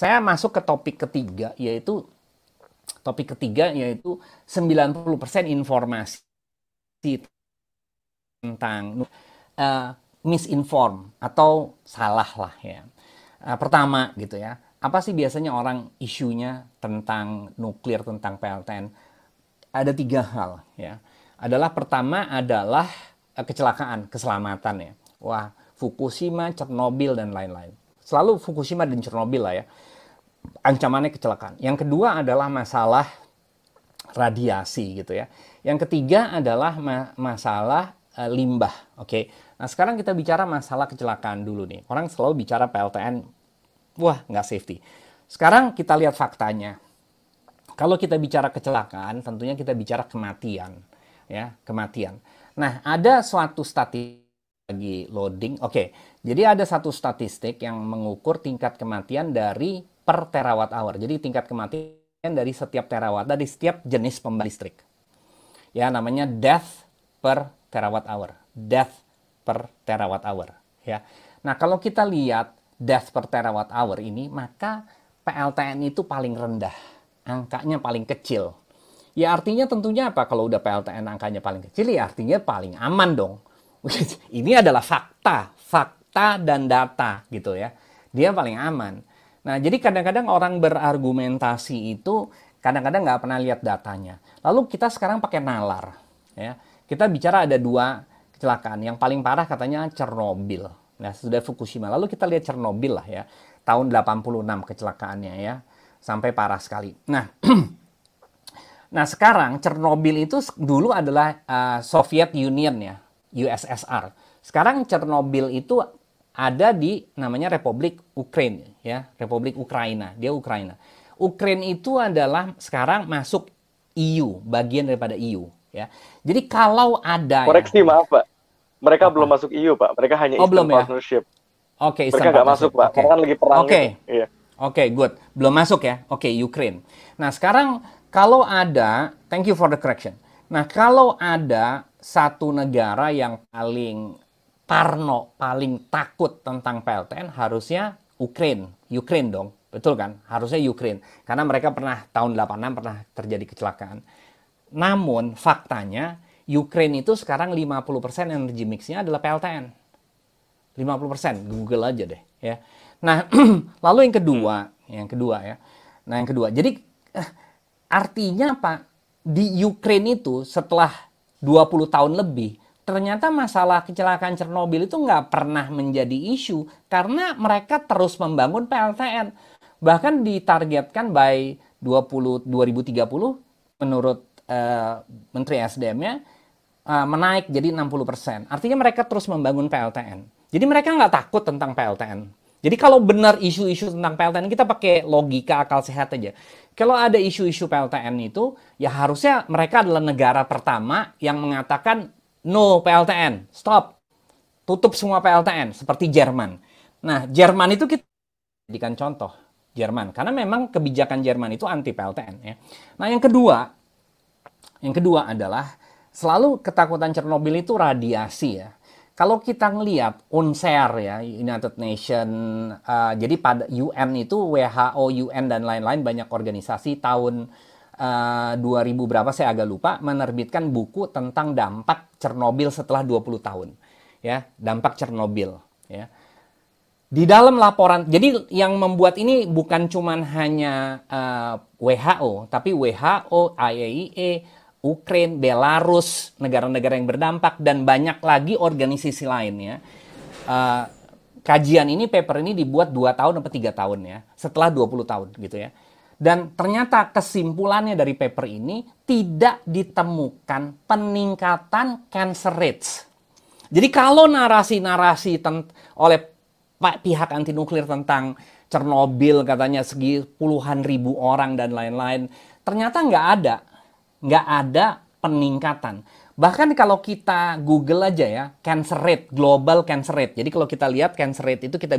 saya masuk ke topik ketiga yaitu 90% informasi tentang misinform atau salah lah ya. Pertama gitu ya, apa sih biasanya orang isunya tentang nuklir, tentang PLTN? Ada tiga hal ya. Pertama adalah kecelakaan, keselamatan ya. Wah, Fukushima, Chernobyl dan lain-lain. Selalu Fukushima dan Chernobyl lah ya. Ancamannya kecelakaan. Yang kedua adalah masalah radiasi gitu ya. Yang ketiga adalah masalah limbah. Oke. Nah, sekarang kita bicara masalah kecelakaan dulu nih. Orang selalu bicara PLTN, wah nggak safety. Sekarang kita lihat faktanya. Kalau kita bicara kecelakaan, tentunya kita bicara kematian, ya, kematian. Nah, ada suatu statistik lagi loading. Oke, jadi ada satu statistik yang mengukur tingkat kematian dari per terawatt hour. Jadi tingkat kematian dari setiap terawatt, dari setiap jenis pembangkit listrik. Ya, namanya death per terawatt hour. Death per terawatt hour. Ya. Nah, kalau kita lihat death per terawatt hour ini, maka PLTN itu paling rendah. Angkanya paling kecil. Ya artinya tentunya apa? Kalau udah PLTN angkanya paling kecil, ya artinya paling aman dong. Ini adalah fakta dan data gitu ya. Dia paling aman. Nah, jadi kadang-kadang orang berargumentasi itu kadang-kadang nggak pernah lihat datanya. Lalu kita sekarang pakai nalar. Ya. Kita bicara ada dua kecelakaan. Yang paling parah katanya Chernobyl. Nah, sudah Fukushima. Lalu kita lihat Chernobyl lah ya. Tahun 86 kecelakaannya ya. Sampai parah sekali. Nah, nah sekarang Chernobyl itu dulu adalah Soviet Union ya. USSR. Sekarang Chernobyl itu ada di namanya Republik Ukraina ya, Republik Ukraina, dia Ukraina. Ukraina itu adalah sekarang masuk EU, bagian daripada EU ya. Jadi kalau ada koreksi maaf Pak, mereka apa? belum masuk EU Pak, mereka hanya Oh, Eastern belum ya? Partnership. Oke, Mereka nggak masuk Pak, karena kan lagi perang gitu. Iya. Oke, good. Belum masuk ya? Oke, Ukraine. Nah, sekarang kalau ada, thank you for the correction. Nah, kalau ada satu negara yang paling parno, paling takut tentang PLTN, harusnya Ukraine. Ukraine dong, betul kan? Harusnya Ukraine. Karena mereka pernah, tahun 86 pernah terjadi kecelakaan. Namun, faktanya, Ukraine itu sekarang 50% energi mixnya adalah PLTN. 50%, Google aja deh ya. Nah, lalu yang kedua ya. Nah, yang kedua. Jadi artinya apa? Di Ukraine itu setelah 20 tahun lebih, ternyata masalah kecelakaan Chernobyl itu nggak pernah menjadi isu karena mereka terus membangun PLTN. Bahkan ditargetkan by 2030 menurut Menteri SDM-nya menaik jadi 60%. Artinya mereka terus membangun PLTN. Jadi mereka nggak takut tentang PLTN. Jadi kalau benar isu-isu tentang PLTN, kita pakai logika akal sehat aja. Kalau ada isu-isu PLTN itu, ya harusnya mereka adalah negara pertama yang mengatakan no PLTN, stop, tutup semua PLTN, seperti Jerman. Nah, Jerman itu kita jadikan contoh, Jerman. Karena memang kebijakan Jerman itu anti PLTN. Ya. Nah, yang kedua adalah selalu ketakutan Chernobyl itu radiasi ya. Kalau kita ngelihat UNSER ya, United Nation, jadi pada UN itu WHO, UN dan lain-lain banyak organisasi tahun 2000 berapa saya agak lupa menerbitkan buku tentang dampak Chernobyl setelah 20 tahun. Ya, dampak Chernobyl ya. Di dalam laporan, jadi yang membuat ini bukan cuman hanya WHO, tapi WHO, IAEA, Ukraina, Belarus, negara-negara yang berdampak, dan banyak lagi organisasi lainnya. Kajian ini, paper ini dibuat 2 tahun atau 3 tahun ya, setelah 20 tahun gitu ya. Dan ternyata kesimpulannya dari paper ini tidak ditemukan peningkatan cancer rates. Jadi kalau narasi-narasi oleh pihak anti nuklir tentang Chernobyl katanya segi puluhan ribu orang dan lain-lain, ternyata nggak ada peningkatan. Bahkan kalau kita Google aja ya, cancer rate, global cancer rate. Jadi kalau kita lihat cancer rate itu kita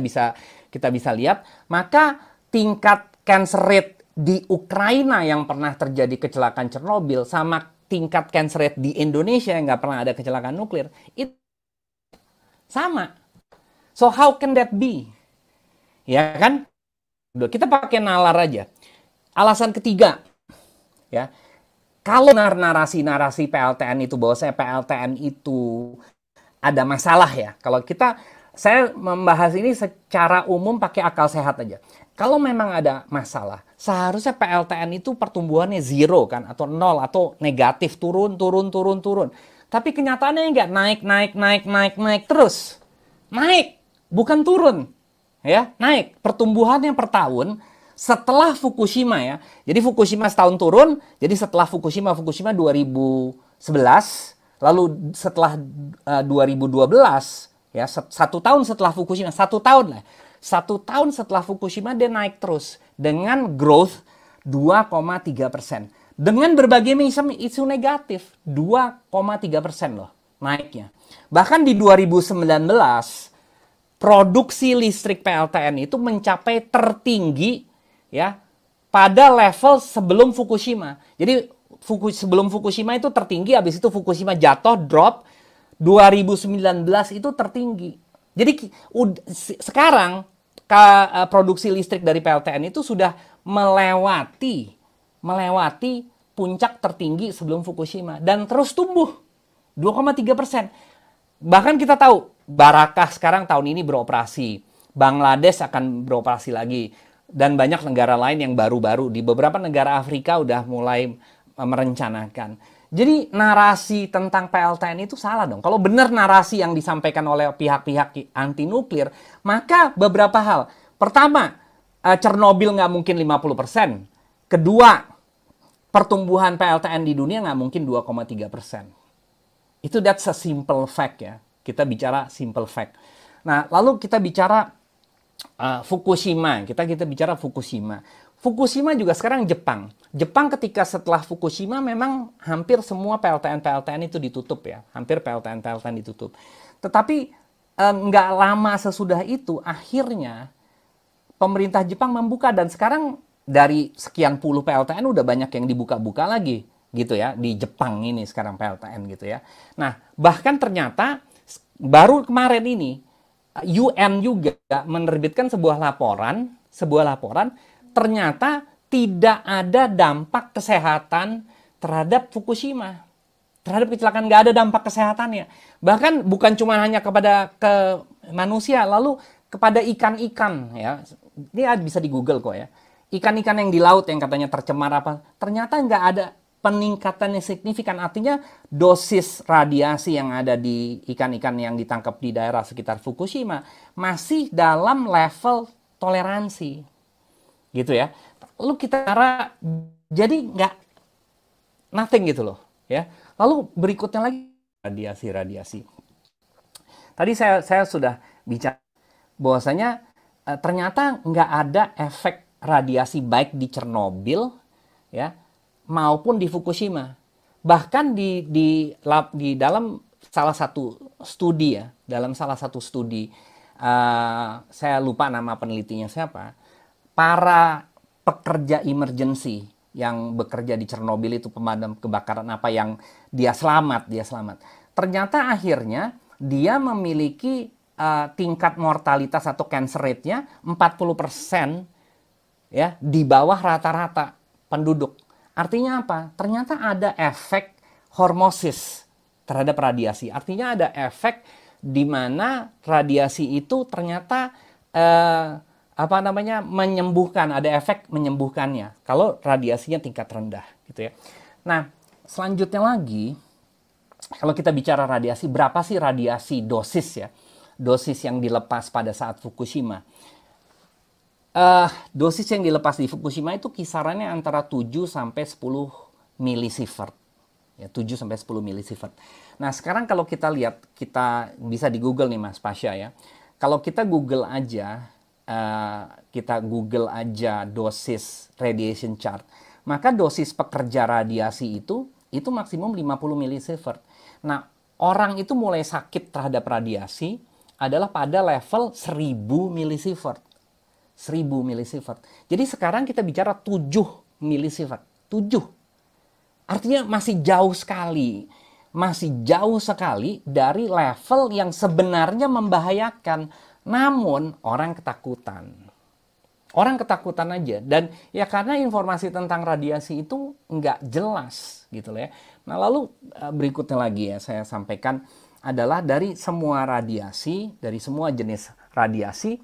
bisa lihat, maka tingkat cancer rate di Ukraina yang pernah terjadi kecelakaan Chernobyl sama tingkat cancer rate di Indonesia yang nggak pernah ada kecelakaan nuklir itu sama. So how can that be? Ya kan? Kita pakai nalar aja. Alasan ketiga, ya, kalau narasi-narasi PLTN itu bahwa saya PLTN itu ada masalah ya. Saya membahas ini secara umum pakai akal sehat aja. Kalau memang ada masalah, seharusnya PLTN itu pertumbuhannya zero kan, atau nol, atau negatif, turun. Tapi kenyataannya enggak, naik terus. Naik, bukan turun. Ya, naik. Pertumbuhannya per tahun setelah Fukushima ya. Jadi Fukushima setahun turun, jadi setelah Fukushima 2011, lalu setelah 2012 ya, 1 tahun setelah Fukushima, 1 tahun lah. 1 tahun setelah Fukushima dia naik terus dengan growth 2,3%. Dengan berbagai isu negatif, 2,3% loh naiknya. Bahkan di 2019 produksi listrik PLTN itu mencapai tertinggi ya pada level sebelum Fukushima. Jadi sebelum Fukushima itu tertinggi, habis itu Fukushima jatuh, drop. 2019 itu tertinggi. Jadi sekarang produksi listrik dari PLTN itu sudah melewati puncak tertinggi sebelum Fukushima dan terus tumbuh 2,3%. Bahkan kita tahu Barakah sekarang tahun ini beroperasi, Bangladesh akan beroperasi lagi, dan banyak negara lain yang baru-baru di beberapa negara Afrika udah mulai merencanakan. Jadi narasi tentang PLTN itu salah dong. Kalau benar narasi yang disampaikan oleh pihak-pihak anti nuklir, maka beberapa hal. Pertama, Chernobyl nggak mungkin 50%. Kedua, pertumbuhan PLTN di dunia nggak mungkin 2,3%. Itu that's a simple fact ya. Kita bicara simple fact. Nah, lalu kita bicara Fukushima. Kita bicara Fukushima. Fukushima juga sekarang Jepang. Jepang ketika setelah Fukushima memang hampir semua PLTN itu ditutup ya. Hampir PLTN ditutup. Tetapi nggak lama sesudah itu akhirnya pemerintah Jepang membuka, dan sekarang dari sekian puluh PLTN udah banyak yang dibuka-buka lagi gitu ya di Jepang ini sekarang PLTN gitu ya. Nah, bahkan ternyata baru kemarin ini UN juga menerbitkan sebuah laporan ternyata tidak ada dampak kesehatan terhadap Fukushima. Terhadap kecelakaan nggak ada dampak kesehatannya. Bahkan bukan cuma hanya kepada manusia, lalu kepada ikan-ikan ya. Ini bisa di Google kok ya. Ikan-ikan yang di laut yang katanya tercemar apa, ternyata nggak ada peningkatan yang signifikan. Artinya dosis radiasi yang ada di ikan-ikan yang ditangkap di daerah sekitar Fukushima masih dalam level toleransi. Gitu ya. Lalu kita jadi nggak nothing gitu loh ya. Lalu berikutnya lagi radiasi. Tadi saya sudah bicara bahwasanya ternyata nggak ada efek radiasi baik di Chernobyl ya maupun di Fukushima. Bahkan di dalam salah satu studi saya lupa nama penelitinya siapa, para pekerja emergency yang bekerja di Chernobyl itu, pemadam kebakaran apa, yang dia selamat. Ternyata akhirnya dia memiliki tingkat mortalitas atau cancer rate-nya 40% ya di bawah rata-rata penduduk. Artinya apa? Ternyata ada efek hormosis terhadap radiasi. Artinya ada efek di mana radiasi itu ternyata menyembuhkan, ada efek menyembuhkannya kalau radiasinya tingkat rendah gitu ya. Nah, selanjutnya lagi kalau kita bicara radiasi, berapa sih radiasi dosis ya? Dosis yang dilepas pada saat Fukushima. Dosis yang dilepas di Fukushima itu kisarannya antara 7 sampai 10 milisievert. Ya, 7 sampai 10 milisievert. Nah, sekarang kalau kita lihat, kita bisa di Google nih Mas Pasha ya. Kalau kita Google aja dosis radiation chart, maka dosis pekerja radiasi itu maksimum 50 milisievert. Nah, orang itu mulai sakit terhadap radiasi adalah pada level 1000 milisievert. 1000 milisievert. Jadi sekarang kita bicara 7 milisievert. 7. Artinya masih jauh sekali. Masih jauh sekali dari level yang sebenarnya membahayakan. Namun orang ketakutan. Orang ketakutan aja. Dan ya karena informasi tentang radiasi itu nggak jelas gitu loh ya. Nah lalu berikutnya lagi ya saya sampaikan adalah dari semua radiasi, dari semua jenis radiasi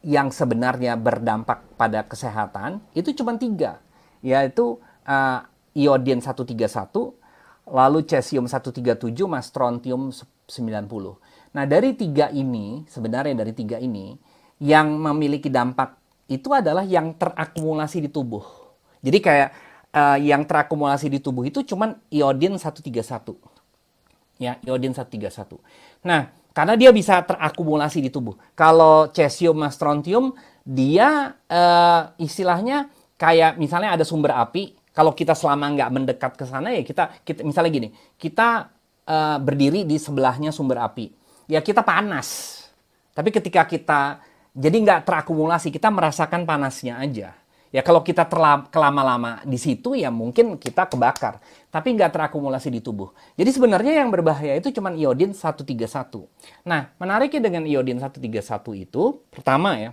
yang sebenarnya berdampak pada kesehatan itu cuma 3. Yaitu iodin 131, lalu cesium 137, sama strontium 90. Nah dari 3 ini, sebenarnya dari 3 ini, yang memiliki dampak itu adalah yang terakumulasi di tubuh. Jadi kayak yang terakumulasi di tubuh itu cuman iodin 131. Ya, iodin 131. Nah, karena dia bisa terakumulasi di tubuh. Kalau cesium sama strontium, dia istilahnya kayak misalnya ada sumber api, kalau kita selama nggak mendekat ke sana ya kita misalnya gini, kita berdiri di sebelahnya sumber api. Ya kita panas. Tapi ketika kita jadi nggak terakumulasi, kita merasakan panasnya aja. Ya kalau kita kelama-lama di situ ya mungkin kita kebakar. Tapi nggak terakumulasi di tubuh. Jadi sebenarnya yang berbahaya itu cuma iodin 131. Nah menariknya dengan iodin 131 itu, pertama ya,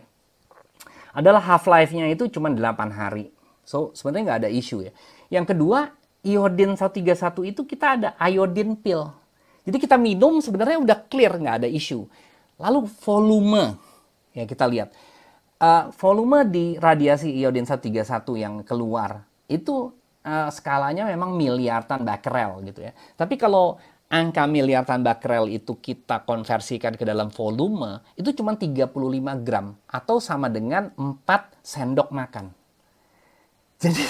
adalah half-life-nya itu cuma 8 hari. So sebenarnya nggak ada isu ya. Yang kedua, iodin 131 itu kita ada iodine pill. Jadi kita minum sebenarnya udah clear, nggak ada isu. Lalu volume. Ya kita lihat volume di radiasi iodin 131 yang keluar itu skalanya memang miliaran becquerel gitu ya. Tapi kalau angka miliaran becquerel itu kita konversikan ke dalam volume itu cuma 35 gram atau sama dengan 4 sendok makan. Jadi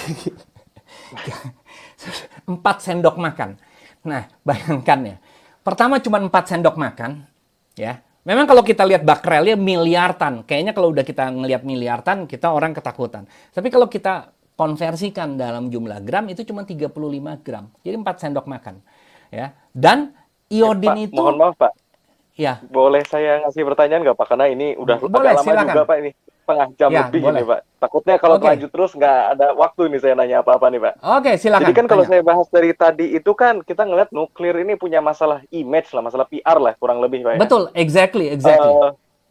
4 sendok makan. Nah, bayangkan ya. Pertama cuma 4 sendok makan ya. Memang kalau kita lihat becquerelnya miliaran, kayaknya kalau udah kita ngelihat miliaran, kita orang ketakutan. Tapi kalau kita konversikan dalam jumlah gram, itu cuma 35 gram. Jadi 4 sendok makan. Ya. Dan iodin Pak, itu... mohon maaf Pak, ya. boleh saya ngasih pertanyaan nggak Pak? Karena ini udah boleh, agak lama silakan. juga Pak ini. Setengah jam ya, lebih boleh. ini Pak. Takutnya kalau lanjut terus nggak ada waktu nih saya nanya apa-apa nih Pak. Oke, silakan. Jadi kan kalau saya bahas dari tadi itu kan kita ngeliat nuklir ini punya masalah image lah, masalah PR lah kurang lebih Pak ya. Betul, exactly.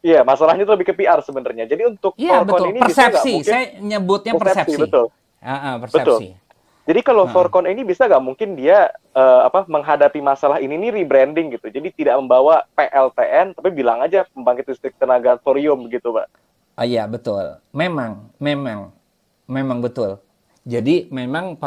Iya, masalahnya itu lebih ke PR sebenarnya. Jadi untuk Falcon ini persepsi, bisa nggak saya nyebutnya persepsi. Betul. Persepsi. Betul. Jadi kalau Falcon ini bisa nggak mungkin dia menghadapi masalah ini nih rebranding gitu. Jadi tidak membawa PLTN tapi bilang aja pembangkit listrik tenaga thorium gitu, Pak. Iya, betul. Memang betul. Jadi memang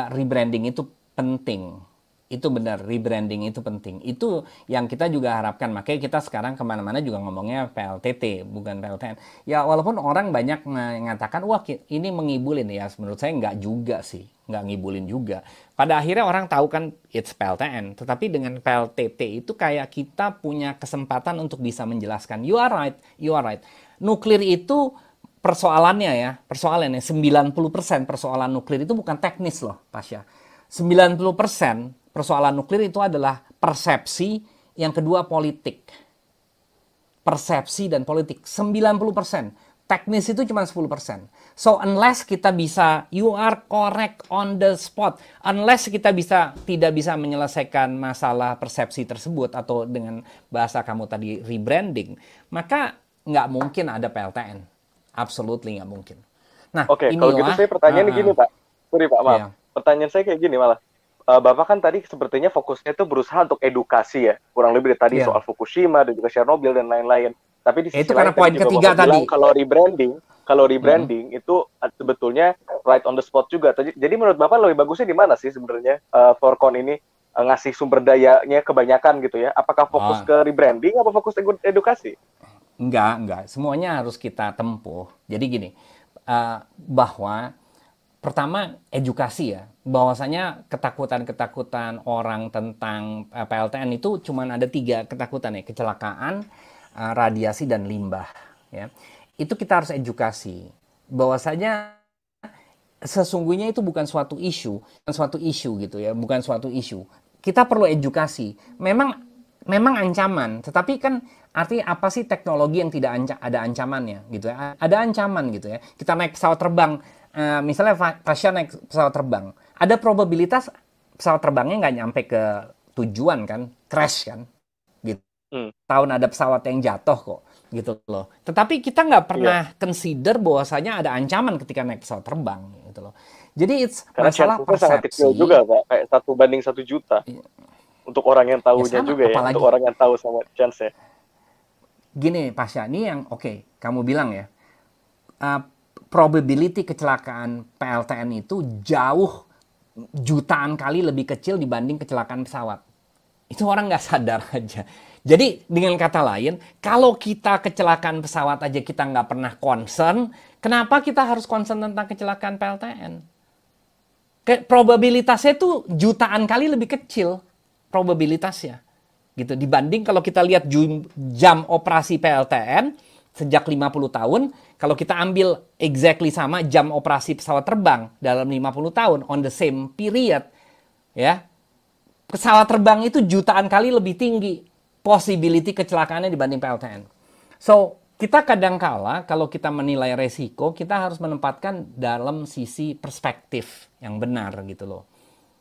rebranding itu penting. Itu benar, rebranding itu penting. Itu yang kita juga harapkan. Makanya kita sekarang kemana-mana juga ngomongnya PLTT, bukan PLTN. Ya walaupun orang banyak mengatakan, wah ini mengibulin ya. Menurut saya nggak juga sih. Nggak ngibulin juga. Pada akhirnya orang tahu kan it's PLTN. Tetapi dengan PLTT itu kayak kita punya kesempatan untuk bisa menjelaskan. You are right. Nuklir itu persoalannya 90% persoalan nuklir itu bukan teknis loh, Pasha. 90% persoalan nuklir itu adalah persepsi, yang kedua politik. Persepsi dan politik 90%. Teknis itu cuma 10%. So unless kita bisa, you are correct on the spot. Unless kita tidak bisa menyelesaikan masalah persepsi tersebut atau dengan bahasa kamu tadi rebranding, maka nggak mungkin ada PLTN. Absolutely nggak mungkin. Nah, Oke, kalau gitu saya pertanyaannya gini Pak. Sorry Pak, maaf. Yeah. Pertanyaan saya kayak gini malah. Bapak kan tadi sepertinya fokusnya itu berusaha untuk edukasi ya. Kurang lebih dari tadi soal Fukushima dan juga Chernobyl dan lain-lain. Tapi di sisi itu karena poin ketiga tadi. Kalau rebranding itu sebetulnya right on the spot juga. Jadi menurut Bapak lebih bagusnya di mana sih sebenarnya Falcon ini ngasih sumber dayanya kebanyakan gitu ya? Apakah fokus ke rebranding atau fokus edukasi? Enggak. Semuanya harus kita tempuh. Jadi gini, bahwa pertama edukasi ya, bahwasanya ketakutan orang tentang PLTN itu cuma ada 3 ketakutan ya, kecelakaan, radiasi dan limbah ya. Itu kita harus edukasi bahwasanya sesungguhnya itu bukan suatu isu gitu ya, bukan suatu isu. Kita perlu edukasi. Memang ancaman, tetapi kan artinya apa sih teknologi yang tidak ada ancamannya gitu ya. Ada ancaman gitu ya. Kita naik pesawat terbang, misalnya Tasya naik pesawat terbang, ada probabilitas pesawat terbangnya nggak nyampe ke tujuan kan, crash kan, gitu. Tahun ada pesawat yang jatuh kok. gitu loh. Tetapi kita nggak Iya. pernah consider bahwasanya ada ancaman ketika naik pesawat terbang gitu loh. Jadi it's Karena masalah chance-nya sangat kecil persepsi. juga, Kak. Kayak 1 banding 1 juta. Untuk orang yang Ya tahunya sama, juga ya. Untuk apalagi orang yang tahu sama chance-nya. gini Pasha, ini yang oke, kamu bilang ya, uh, probability kecelakaan PLTN itu jauh jutaan kali lebih kecil dibanding kecelakaan pesawat. Itu orang nggak sadar aja. Jadi dengan kata lain, kalau kita kecelakaan pesawat aja kita nggak pernah concern, kenapa kita harus concern tentang kecelakaan PLTN? Probabilitasnya tuh jutaan kali lebih kecil probabilitasnya. Gitu dibanding kalau kita lihat jam operasi PLTN sejak 50 tahun, kalau kita ambil exactly sama jam operasi pesawat terbang dalam 50 tahun on the same period, ya. Pesawat terbang itu jutaan kali lebih tinggi possibility kecelakaannya dibanding PLTN. So, kita kadangkala kalau kita menilai resiko, kita harus menempatkan dalam sisi perspektif yang benar gitu loh.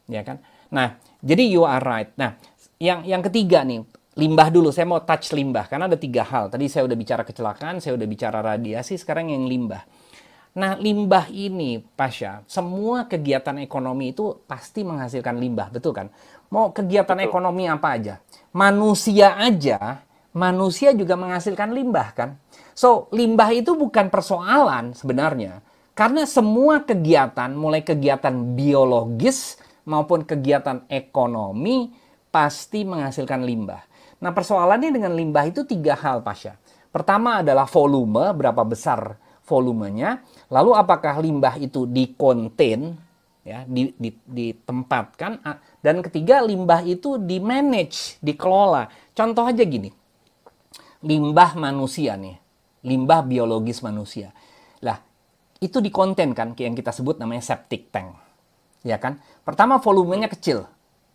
Ya kan? Nah, jadi you are right. Nah, yang ketiga nih, limbah dulu. Saya mau touch limbah karena ada 3 hal. Tadi saya udah bicara kecelakaan, saya udah bicara radiasi, sekarang yang limbah. Nah, limbah ini, Pasha, semua kegiatan ekonomi itu pasti menghasilkan limbah, betul kan? Mau kegiatan Betul. ekonomi apa aja? Manusia aja, manusia juga menghasilkan limbah kan? So, limbah itu bukan persoalan sebenarnya. Karena semua kegiatan, mulai kegiatan biologis maupun kegiatan ekonomi, pasti menghasilkan limbah. Nah, persoalannya dengan limbah itu 3 hal, Pasha. Pertama adalah volume, berapa besar volumenya. Lalu apakah limbah itu di-contain, ya, ditempatkan. Dan ketiga, limbah itu di-manage, dikelola. Contoh aja gini, limbah manusia nih, limbah biologis manusia. Lah, itu di-contain kan, yang kita sebut namanya septic tank. Ya kan? Pertama volumenya kecil.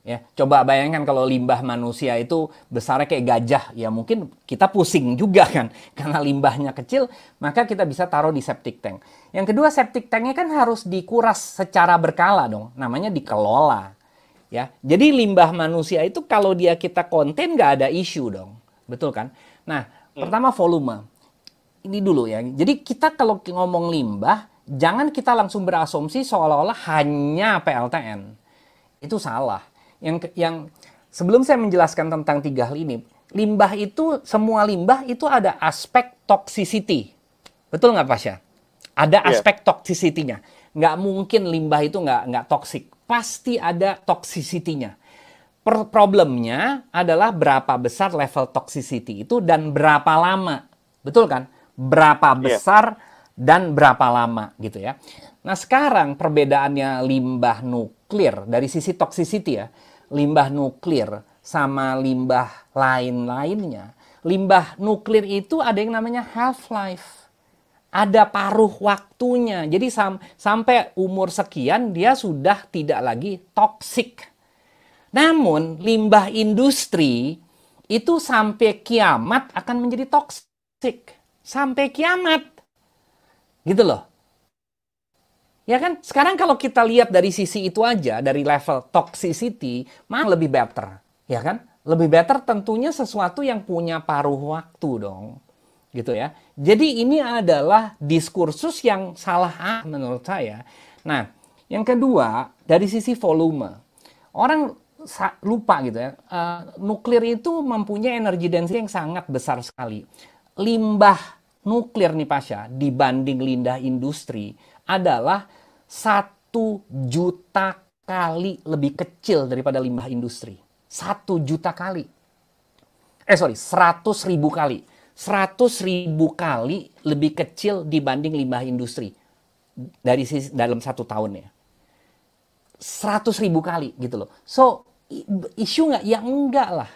Ya, coba bayangkan kalau limbah manusia itu besarnya kayak gajah, ya mungkin kita pusing juga kan. Karena limbahnya kecil, maka kita bisa taruh di septic tank. Yang kedua, septic tanknya kan harus dikuras secara berkala dong, namanya dikelola. Ya, jadi limbah manusia itu kalau dia kita konten nggak ada isu dong, betul kan? Nah, pertama volume. Ini dulu ya. Jadi kita kalau ngomong limbah, jangan kita langsung berasumsi seolah-olah hanya PLTN. Itu salah. Yang sebelum saya menjelaskan tentang 3 hal ini, limbah itu, semua limbah itu ada aspek toxicity. Betul nggak, Pasha? Ada Iya. aspek toxicity-nya. Nggak mungkin limbah itu nggak toxic. Pasti ada toxicity-nya. Problemnya adalah berapa besar level toxicity itu dan berapa lama. Betul kan? Berapa Iya. besar dan berapa lama gitu ya. Nah, sekarang perbedaannya limbah nuklir dari sisi toxicity ya. Limbah nuklir sama limbah lain-lainnya. Limbah nuklir itu ada yang namanya half-life. Ada paruh waktunya. Jadi sampai umur sekian dia sudah tidak lagi toksik. Namun limbah industri itu sampai kiamat akan menjadi toksik. Sampai kiamat. Gitu loh. Ya kan? Sekarang kalau kita lihat dari sisi itu aja, dari level toxicity, mana lebih better? Ya kan? Lebih better tentunya sesuatu yang punya paruh waktu dong. Gitu ya. Jadi ini adalah diskursus yang salah menurut saya. Nah, yang kedua, dari sisi volume. Orang lupa gitu ya. Nuklir itu mempunyai energi density yang sangat besar sekali. Limbah nuklir nih Pasha, dibanding limbah industri, adalah 1 juta kali lebih kecil daripada limbah industri. 1 juta kali. 100.000 kali. 100.000 kali lebih kecil dibanding limbah industri. Dalam 1 tahun ya. 100.000 kali gitu loh. So, isu nggak? Ya enggak lah.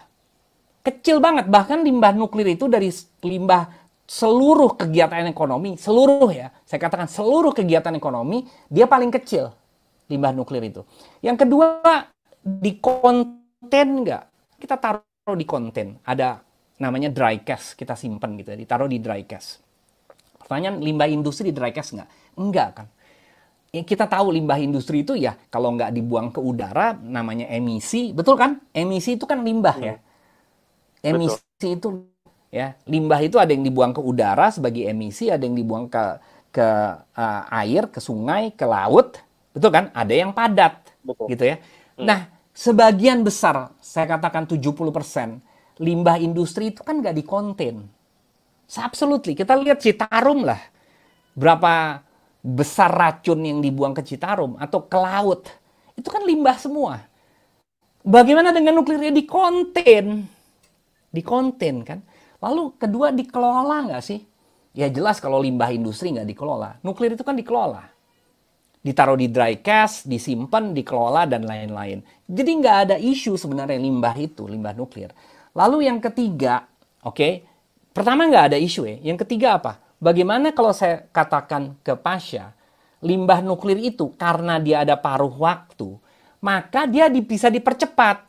Kecil banget. Bahkan limbah nuklir itu dari limbah seluruh kegiatan ekonomi, seluruh ya, saya katakan seluruh kegiatan ekonomi, dia paling kecil limbah nuklir itu. Yang kedua, di konten nggak? Kita taruh di konten. Ada namanya dry cask, kita simpan gitu, ditaruh di dry cask. Pertanyaan, limbah industri di dry cask nggak? Enggak kan? Ya, kita tahu limbah industri itu ya, kalau nggak dibuang ke udara, namanya emisi, betul kan? Emisi itu kan limbah ya. Emisi Betul. itu Ya, limbah itu ada yang dibuang ke udara sebagai emisi, ada yang dibuang ke air, ke sungai, ke laut, betul kan? Ada yang padat, Betul. gitu ya. Nah, sebagian besar, saya katakan 70%, limbah industri itu kan nggak dikonten. Absolutely. Kita lihat Citarum lah. Berapa besar racun yang dibuang ke Citarum atau ke laut. Itu kan limbah semua. Bagaimana dengan nuklirnya dikonten? Dikonten kan. Lalu kedua, dikelola nggak sih? Ya jelas kalau limbah industri nggak dikelola. Nuklir itu kan dikelola. Ditaruh di dry cask, disimpan, dikelola, dan lain-lain. Jadi nggak ada isu sebenarnya limbah itu, limbah nuklir. Lalu yang ketiga, oke, pertama nggak ada isu ya. Yang ketiga apa? Bagaimana kalau saya katakan ke Pasha, limbah nuklir itu karena dia ada paruh waktu, maka dia bisa dipercepat.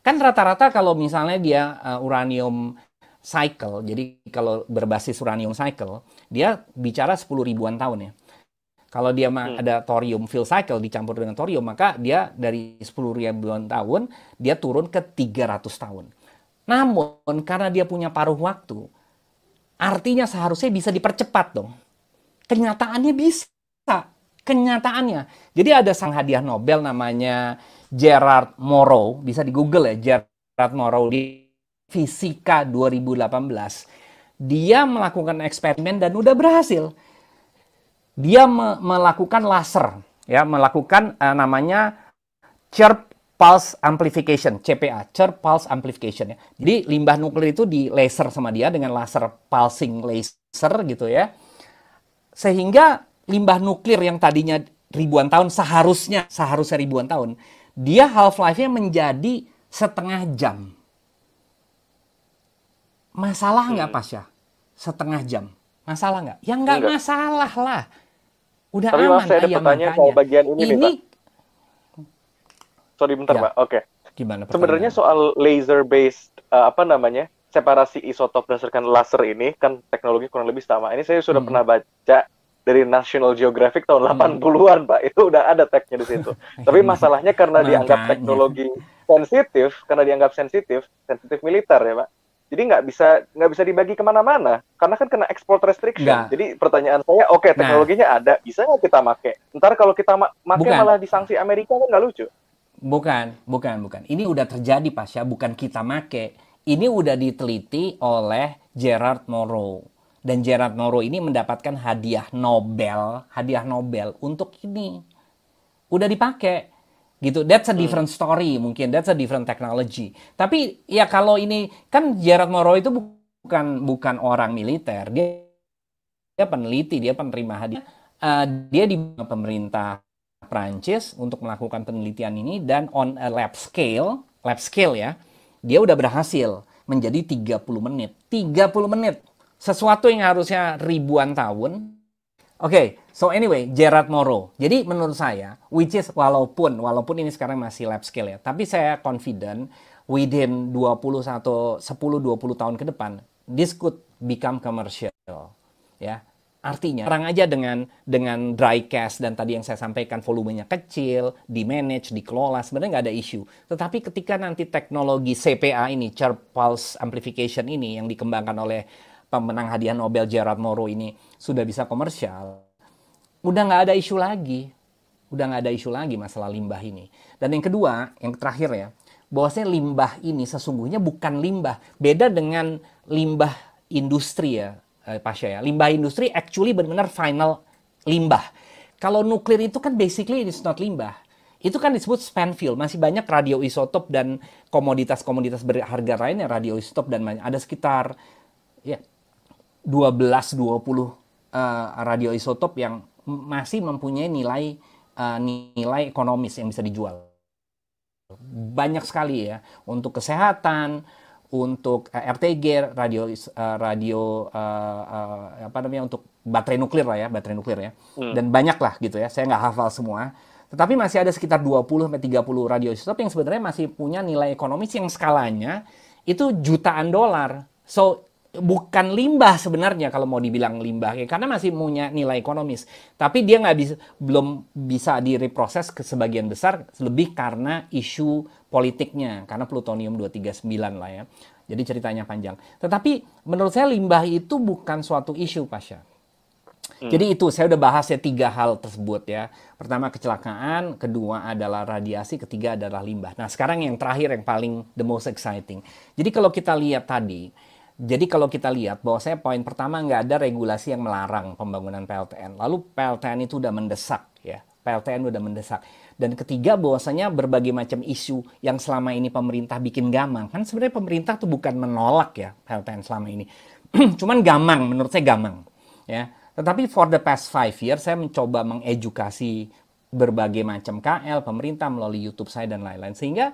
Kan rata-rata kalau misalnya dia uranium cycle, jadi kalau berbasis uranium cycle, dia bicara 10 ribuan tahun ya. Kalau dia ada thorium fuel cycle dicampur dengan thorium, maka dia dari 10 ribuan tahun, dia turun ke 300 tahun. Namun, karena dia punya paruh waktu, artinya seharusnya bisa dipercepat dong. Kenyataannya bisa. Kenyataannya. Jadi ada sang hadiah Nobel namanya Gerard Mourou, bisa di Google ya, Gerard Mourou di Fisika 2018. Dia melakukan eksperimen dan udah berhasil. Dia melakukan laser, ya, melakukan namanya chirp pulse amplification, CPA, chirp pulse amplification ya. Jadi limbah nuklir itu di laser sama dia dengan laser pulsing laser gitu ya. Sehingga limbah nuklir yang tadinya ribuan tahun, seharusnya ribuan tahun, dia half life-nya menjadi setengah jam. Masalah nggak, Pasha? Setengah jam. Masalah nggak? Ya nggak masalah lah. Udah tapi aman. Mas, saya ada pertanyaan soal bagian ini nih, Pak. Sorry bentar, ya. Pak. Oke. Gimana sebenarnya soal laser based separasi isotop berdasarkan laser ini kan teknologi kurang lebih sama. Ini saya sudah pernah baca dari National Geographic tahun 80-an, Pak. Itu udah ada tagnya di situ. Tapi masalahnya karena dianggap teknologi sensitif militer ya, Pak. Jadi nggak bisa dibagi kemana-mana karena kan kena export restriction. Nggak. Jadi pertanyaan saya, oke, teknologinya ada, bisa nggak kita make? Ntar kalau kita make malah disanksi Amerika kan nggak lucu. Bukan. Ini udah terjadi, Pasha. Bukan kita make. Ini udah diteliti oleh Gerard Mourou. Dan Gerard Mourou ini mendapatkan hadiah Nobel untuk ini. Udah dipakai. Gitu, that's a different story mungkin, that's a different technology. Tapi ya kalau ini kan Gerard Mourou itu bukan orang militer, dia peneliti, dia penerima hadiah. Dia di pemerintah Prancis untuk melakukan penelitian ini dan on a lab scale ya, dia udah berhasil menjadi 30 menit. 30 menit. Sesuatu yang harusnya ribuan tahun. Oke, so anyway, Gerard Mourou. Jadi menurut saya, which is walaupun ini sekarang masih lab scale ya, tapi saya confident within 10-20 tahun ke depan, this could become commercial. Ya, artinya terang aja dengan dry cask dan tadi yang saya sampaikan volumenya kecil, di manage, dikelola, sebenarnya nggak ada isu. Tetapi ketika nanti teknologi CPA ini, chirp pulse amplification ini yang dikembangkan oleh pemenang hadiah Nobel Gerard Mourou ini sudah bisa komersial, udah nggak ada isu lagi. Masalah limbah ini. Dan yang kedua, yang terakhir ya, bahwasanya limbah ini sesungguhnya bukan limbah. Beda dengan limbah industri ya, Pasha ya. Limbah industri actually benar-benar final limbah. Kalau nuklir itu kan basically it's not limbah. Itu kan disebut spent fuel. Masih banyak radioisotop dan komoditas-komoditas berharga lainnya radioisotop dan ada sekitar ya 12-20 radioisotop yang masih mempunyai nilai ekonomis yang bisa dijual. Banyak sekali ya untuk kesehatan, untuk RTG, untuk baterai nuklir ya. Dan banyak lah gitu ya. Saya nggak hafal semua. Tetapi masih ada sekitar 20-30 radioisotop yang sebenarnya masih punya nilai ekonomis yang skalanya itu jutaan dolar. So bukan limbah sebenarnya kalau mau dibilang limbah karena masih punya nilai ekonomis, tapi dia belum bisa direproses ke sebagian besar lebih karena isu politiknya, karena plutonium 239 lah ya. Jadi ceritanya panjang. Tetapi menurut saya limbah itu bukan suatu isu, Pasha. Jadi itu saya udah bahas ya 3 hal tersebut ya. Pertama kecelakaan, kedua adalah radiasi, ketiga adalah limbah. Nah sekarang yang terakhir yang paling the most exciting. Jadi kalau kita lihat tadi, bahwa saya poin pertama nggak ada regulasi yang melarang pembangunan PLTN. Lalu PLTN itu udah mendesak ya. PLTN udah mendesak. Dan ketiga bahwasanya berbagai macam isu yang selama ini pemerintah bikin gamang. Kan sebenarnya pemerintah tuh bukan menolak ya PLTN selama ini. Cuman gamang, menurut saya gamang. Ya. Tetapi for the past 5 years saya mencoba mengedukasi berbagai macam KL, pemerintah melalui YouTube saya dan lain-lain. Sehingga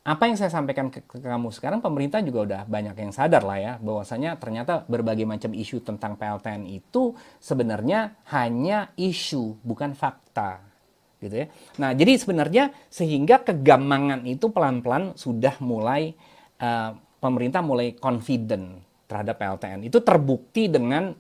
apa yang saya sampaikan ke kamu sekarang, pemerintah juga udah banyak yang sadar lah ya, bahwasanya ternyata berbagai macam isu tentang PLTN itu sebenarnya hanya isu, bukan fakta. Gitu ya. Nah, jadi sebenarnya sehingga kegamangan itu pelan-pelan sudah mulai, pemerintah mulai confident terhadap PLTN. Itu terbukti dengan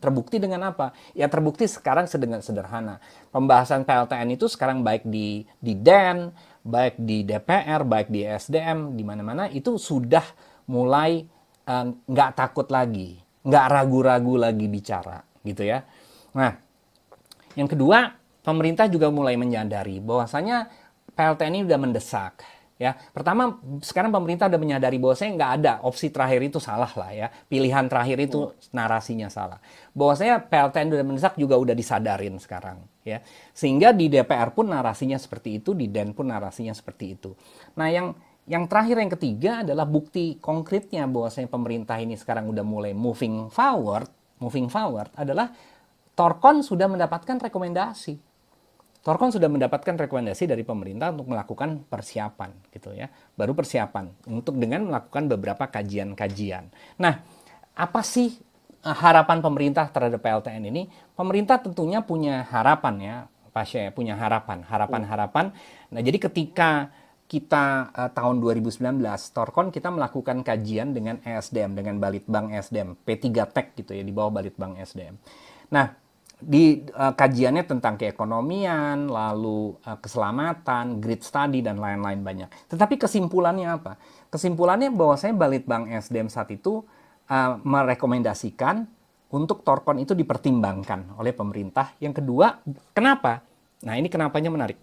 apa? Ya terbukti sekarang dengan sederhana. Pembahasan PLTN itu sekarang baik di DEN, baik di DPR, baik di SDM, di mana-mana itu sudah mulai nggak takut lagi, nggak ragu-ragu lagi bicara, gitu ya. Nah, yang kedua, pemerintah juga mulai menyadari bahwasanya PLTN ini udah mendesak. Ya, pertama sekarang pemerintah udah menyadari bahwasanya nggak ada opsi terakhir itu salah lah ya, pilihan terakhir itu narasinya salah. Bahwasanya PLTN udah mendesak juga udah disadarin sekarang ya, sehingga di DPR pun narasinya seperti itu, di DEN pun narasinya seperti itu. Nah yang terakhir yang ketiga adalah bukti konkretnya bahwasanya pemerintah ini sekarang udah mulai moving forward adalah Torkon sudah mendapatkan rekomendasi. Torkon sudah mendapatkan rekomendasi dari pemerintah untuk melakukan persiapan gitu ya. Baru persiapan untuk dengan melakukan beberapa kajian-kajian. Nah, apa sih harapan pemerintah terhadap PLTN ini? Pemerintah tentunya punya harapan ya, Pasha, punya harapan. Nah, jadi ketika kita tahun 2019 Torkon kita melakukan kajian dengan ESDM, dengan Balitbang ESDM, P3 Tech gitu ya, di bawah Balitbang ESDM. Nah, di kajiannya tentang keekonomian, lalu keselamatan, grid study, dan lain-lain banyak. Tetapi kesimpulannya apa? Kesimpulannya bahwasanya Balitbang SDM saat itu merekomendasikan untuk Torkon itu dipertimbangkan oleh pemerintah. Yang kedua, kenapa? Nah ini kenapanya menarik.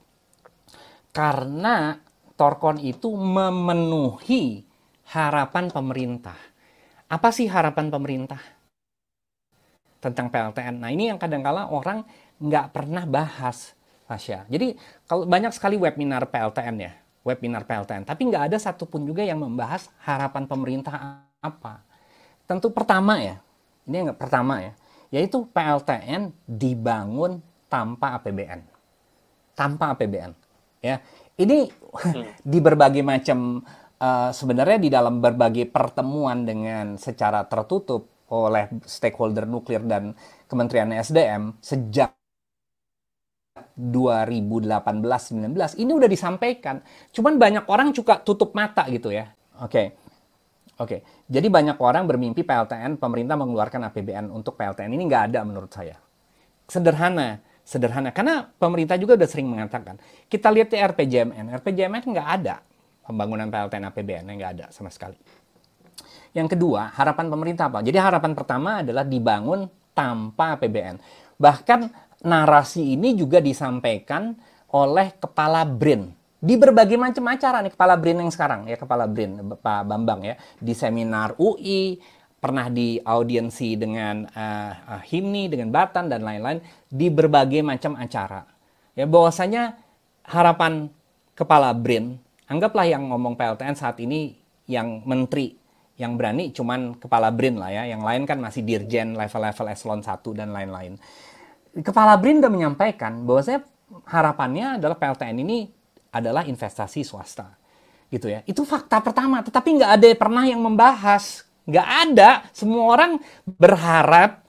Karena Torkon itu memenuhi harapan pemerintah. Apa sih harapan pemerintah tentang PLTN? Nah ini yang kadang-kala orang nggak pernah bahas, Pasha. Jadi kalau banyak sekali webinar PLTN ya, tapi nggak ada satupun juga yang membahas harapan pemerintah apa. Tentu pertama ya, ini yang pertama ya, yaitu PLTN dibangun tanpa APBN. Ya, ini di berbagai macam sebenarnya di dalam berbagai pertemuan dengan secara tertutup oleh stakeholder nuklir dan Kementerian SDM sejak 2018-19 ini udah disampaikan. Cuman banyak orang juga tutup mata gitu ya. Oke. Jadi banyak orang bermimpi PLTN, pemerintah mengeluarkan APBN untuk PLTN ini nggak ada menurut saya. Sederhana. Karena pemerintah juga udah sering mengatakan. Kita lihat di RPJMN nggak ada pembangunan PLTN APBN, nggak ada sama sekali. Yang kedua, harapan pemerintah apa? Jadi harapan pertama adalah dibangun tanpa APBN. Bahkan narasi ini juga disampaikan oleh Kepala BRIN. Di berbagai macam acara nih, Kepala BRIN yang sekarang, ya Kepala BRIN, Pak Bambang ya. Di seminar UI, pernah di audiensi dengan HIMNI, dengan Batan, dan lain-lain. Di berbagai macam acara. Ya, bahwasanya harapan Kepala BRIN, anggaplah yang ngomong PLTN saat ini yang menteri, yang berani cuman Kepala BRIN lah ya, yang lain kan masih dirjen, level-level eselon 1 dan lain-lain. Kepala BRIN udah menyampaikan bahwasanya harapannya adalah PLTN ini adalah investasi swasta. Gitu ya. Itu fakta pertama, tetapi nggak ada pernah yang membahas. Nggak ada. Semua orang berharap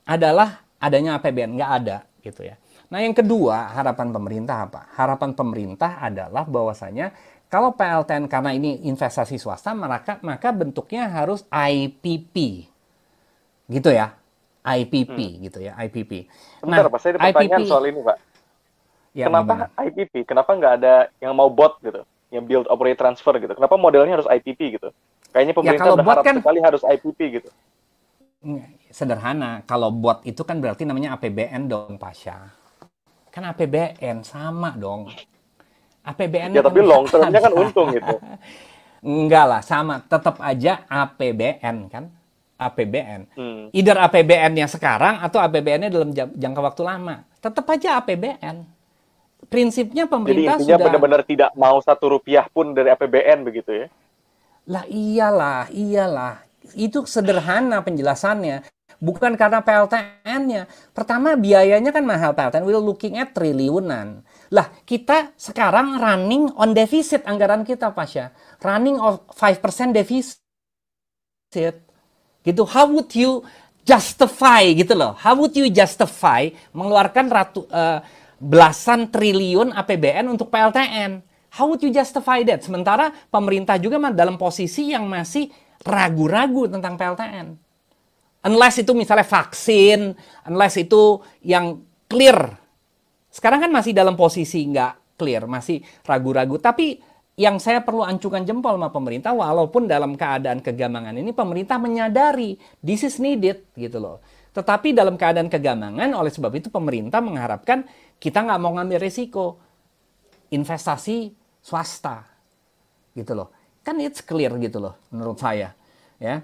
adalah adanya APBN, nggak ada gitu ya. Nah, yang kedua, harapan pemerintah apa? Harapan pemerintah adalah bahwasanya kalau PLTN karena ini investasi swasta, maka bentuknya harus IPP. Gitu ya. IPP gitu ya, IPP. Sebentar, Pak, saya ada pertanyaan soal ini, Pak. Ya, kenapa gimana? IPP? Kenapa nggak ada yang mau bot gitu? Yang build, operate, transfer gitu? Kenapa modelnya harus IPP gitu? Kayaknya Ya pemerintah kalau bot berharap kan sekali harus IPP gitu. sederhana. Kalau bot itu kan berarti namanya APBN dong, Pasha. Kan APBN sama dong. Ya APBN-nya kan tapi nggak long term-nya kan ada. untung gitu. Enggak lah, sama. Tetap aja APBN kan. APBN. Hmm. Either APBN-nya sekarang atau APBN-nya dalam jangka waktu lama. Tetap aja APBN. Prinsipnya Jadi pemerintah intinya sudah, benar-benar tidak mau 1 rupiah pun dari APBN begitu ya. lah iyalah, iyalah. Itu sederhana penjelasannya. Bukan karena PLTN-nya. Pertama biayanya kan mahal PLTN. We're looking at triliunan. Lah kita sekarang running on defisit anggaran kita, Pasha. Running of 5% defisit. Gitu. How would you justify gitu loh? How would you justify mengeluarkan belasan triliun APBN untuk PLTN? How would you justify that? Sementara pemerintah juga dalam posisi yang masih ragu-ragu tentang PLTN. Unless itu misalnya vaksin, unless itu yang clear. Sekarang kan masih dalam posisi nggak clear, masih ragu-ragu. Tapi yang saya perlu ancungkan jempol sama pemerintah, walaupun dalam keadaan kegamangan ini, pemerintah menyadari this is needed gitu loh. Tetapi dalam keadaan kegamangan, oleh sebab itu pemerintah mengharapkan kita nggak mau ngambil risiko investasi swasta gitu loh. Kan it's clear gitu loh menurut saya. Ya.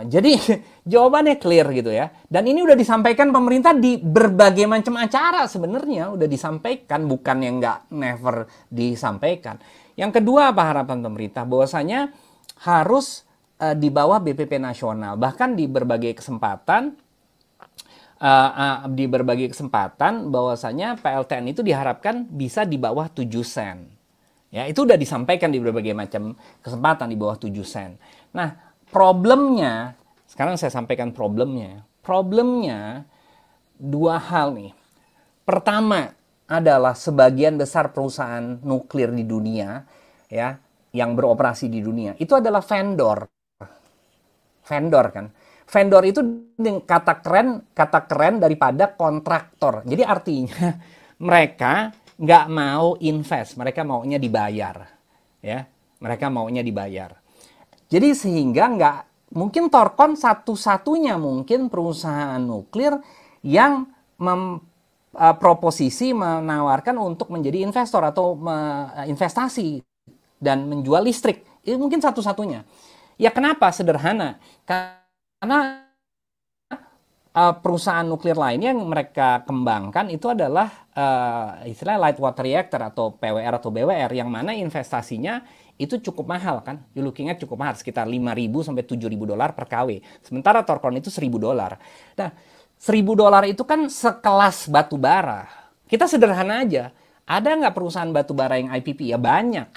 Jadi jawabannya clear gitu ya. Dan ini udah disampaikan pemerintah di berbagai macam acara sebenarnya. Udah disampaikan, bukan yang nggak never disampaikan. Yang kedua apa harapan pemerintah? Bahwasanya harus di bawah BPP nasional. Bahkan di berbagai kesempatan, bahwasanya PLTN itu diharapkan bisa di bawah 7 sen. Ya, itu udah disampaikan di berbagai macam kesempatan di bawah 7 sen. Nah, problemnya, sekarang saya sampaikan problemnya. Problemnya dua hal nih. Pertama adalah sebagian besar perusahaan nuklir di dunia ya yang beroperasi di dunia itu adalah vendor. Vendor kan. Vendor itu kata keren daripada kontraktor. Jadi artinya mereka nggak mau invest, mereka maunya dibayar. Ya, mereka maunya dibayar. Jadi sehingga nggak mungkin Torkon satu-satunya mungkin perusahaan nuklir yang proposisi menawarkan untuk menjadi investor atau investasi dan menjual listrik. Itu mungkin satu-satunya. Ya kenapa? Sederhana. Karena perusahaan nuklir lainnya yang mereka kembangkan itu adalah istilah light water reactor atau PWR atau BWR yang mana investasinya itu cukup mahal kan. You looking at cukup mahal sekitar 5.000 sampai 7.000 dolar per KW. Sementara Torkon itu 1.000 dolar. Nah, 1.000 dolar itu kan sekelas batu bara. Kita sederhana aja. Ada nggak perusahaan batu bara yang IPP? Ya banyak.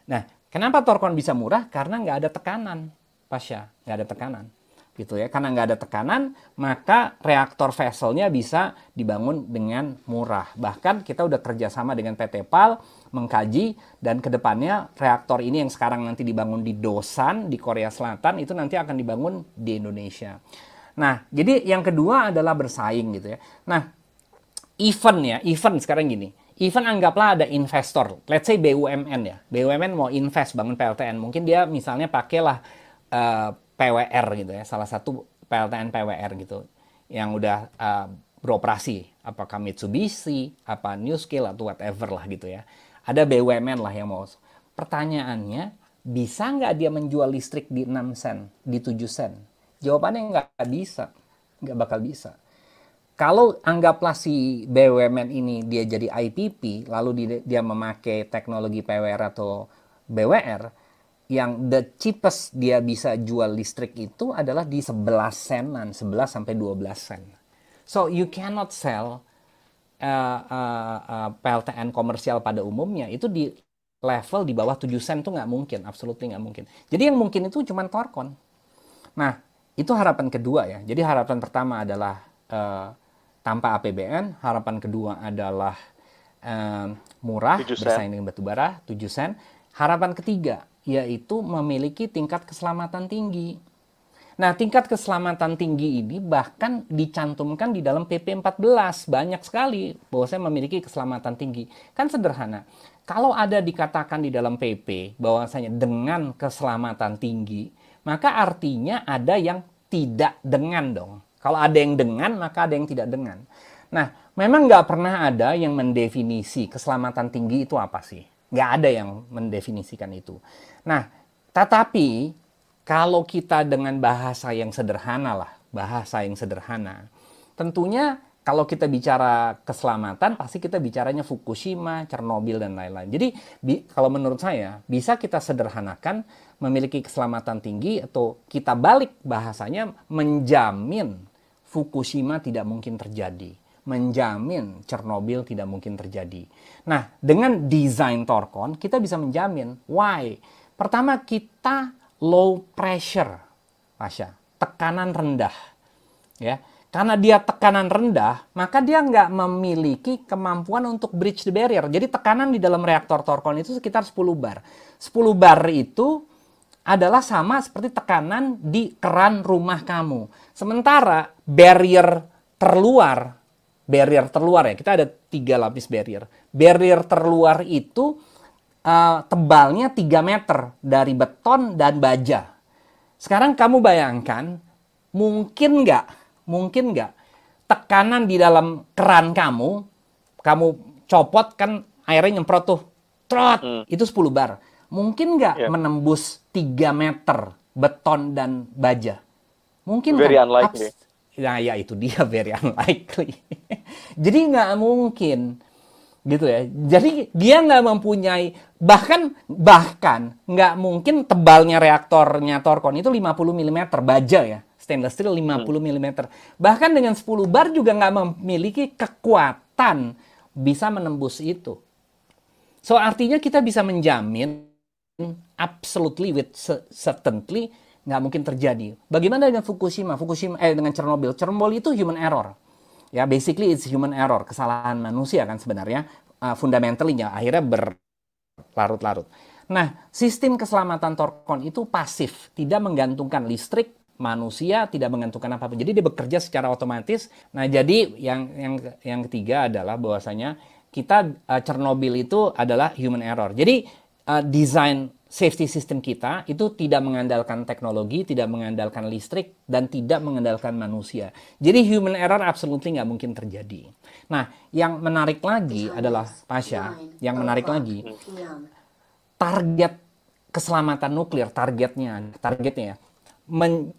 Nah, kenapa Torkon bisa murah? Karena nggak ada tekanan, Pasha. Nggak ada tekanan. Gitu ya. Karena nggak ada tekanan, maka reaktor vesselnya bisa dibangun dengan murah. Bahkan kita udah kerjasama dengan PT PAL mengkaji dan kedepannya reaktor ini yang sekarang nanti dibangun di Dosan di Korea Selatan itu nanti akan dibangun di Indonesia. Nah, jadi yang kedua adalah bersaing gitu ya. Nah, event sekarang gini. Event anggaplah ada investor, let's say BUMN ya. BUMN mau invest bangun PLTN, mungkin dia misalnya pakailah PWR gitu ya, salah satu PLTN PWR gitu yang udah beroperasi, apakah Mitsubishi, apa NewScale atau whatever lah gitu ya. Ada BUMN lah yang mau. Pertanyaannya, bisa nggak dia menjual listrik di 6 sen, di 7 sen? Jawabannya nggak bisa, nggak bakal bisa. Kalau anggaplah si BUMN ini dia jadi IPP, lalu dia memakai teknologi PWR atau BWR, yang the cheapest dia bisa jual listrik itu adalah di 11 senan, 11 sampai 12 sen. So you cannot sell PLTN komersial pada umumnya itu di level di bawah 7 sen tuh nggak mungkin, absolutely nggak mungkin. Jadi yang mungkin itu cuma Torkon. Nah, itu harapan kedua ya. Jadi harapan pertama adalah tanpa APBN, harapan kedua adalah murah bersaing dengan batubara 7 sen. Harapan ketiga yaitu memiliki tingkat keselamatan tinggi. Nah, tingkat keselamatan tinggi ini bahkan dicantumkan di dalam PP 14. Banyak sekali bahwa saya memiliki keselamatan tinggi. Kan sederhana. Kalau ada dikatakan di dalam PP bahwasanya dengan keselamatan tinggi, maka artinya ada yang tidak dengan dong. Kalau ada yang dengan, maka ada yang tidak dengan. Nah, memang nggak pernah ada yang mendefinisi keselamatan tinggi itu apa sih. Nggak ada yang mendefinisikan itu. Nah, tetapi kalau kita dengan bahasa yang sederhana lah, bahasa yang sederhana, tentunya kalau kita bicara keselamatan, pasti kita bicaranya Fukushima, Chernobyl, dan lain-lain. Jadi, kalau menurut saya, bisa kita sederhanakan memiliki keselamatan tinggi, atau kita balik bahasanya, menjamin Fukushima tidak mungkin terjadi. Menjamin Chernobyl tidak mungkin terjadi. Nah, dengan desain Thorcon, kita bisa menjamin. Why? Pertama, kita low pressure, Pasha, tekanan rendah. Ya. Karena dia tekanan rendah, maka dia nggak memiliki kemampuan untuk bridge the barrier. Jadi tekanan di dalam reaktor Thorcon itu sekitar 10 bar. 10 bar itu adalah sama seperti tekanan di keran rumah kamu. Sementara barrier terluar ya, kita ada 3 lapis barrier. Barrier terluar itu tebalnya 3 meter dari beton dan baja. Sekarang kamu bayangkan, mungkin nggak tekanan di dalam keran kamu copot kan airnya nyemprot tuh, trot, itu 10 bar. Mungkin nggak menembus 3 meter beton dan baja? Mungkin very kan? Unlikely. Nah, ya itu dia, very unlikely. Jadi nggak mungkin. Gitu ya. Jadi dia nggak mempunyai, bahkan nggak mungkin tebalnya reaktornya Thorcon itu 50 mm baja ya. Stainless steel 50 mm. Bahkan dengan 10 bar juga nggak memiliki kekuatan bisa menembus itu. So artinya kita bisa menjamin absolutely with certainty nggak mungkin terjadi. Bagaimana dengan Fukushima dengan Chernobyl? Chernobyl itu human error. Ya, basically it's human error, kesalahan manusia kan sebenarnya, fundamentally akhirnya berlarut-larut. Nah, sistem keselamatan Thorcon itu pasif, tidak menggantungkan listrik, manusia tidak menggantungkan apapun. Jadi dia bekerja secara otomatis. Nah, jadi yang ketiga adalah bahwasanya kita Chernobyl itu adalah human error. Jadi desain safety system kita itu tidak mengandalkan teknologi, tidak mengandalkan listrik, dan tidak mengandalkan manusia. Jadi human error absolutely nggak mungkin terjadi. Nah, yang menarik lagi adalah, Pasha, yang menarik lagi, target keselamatan nuklir, targetnya ya,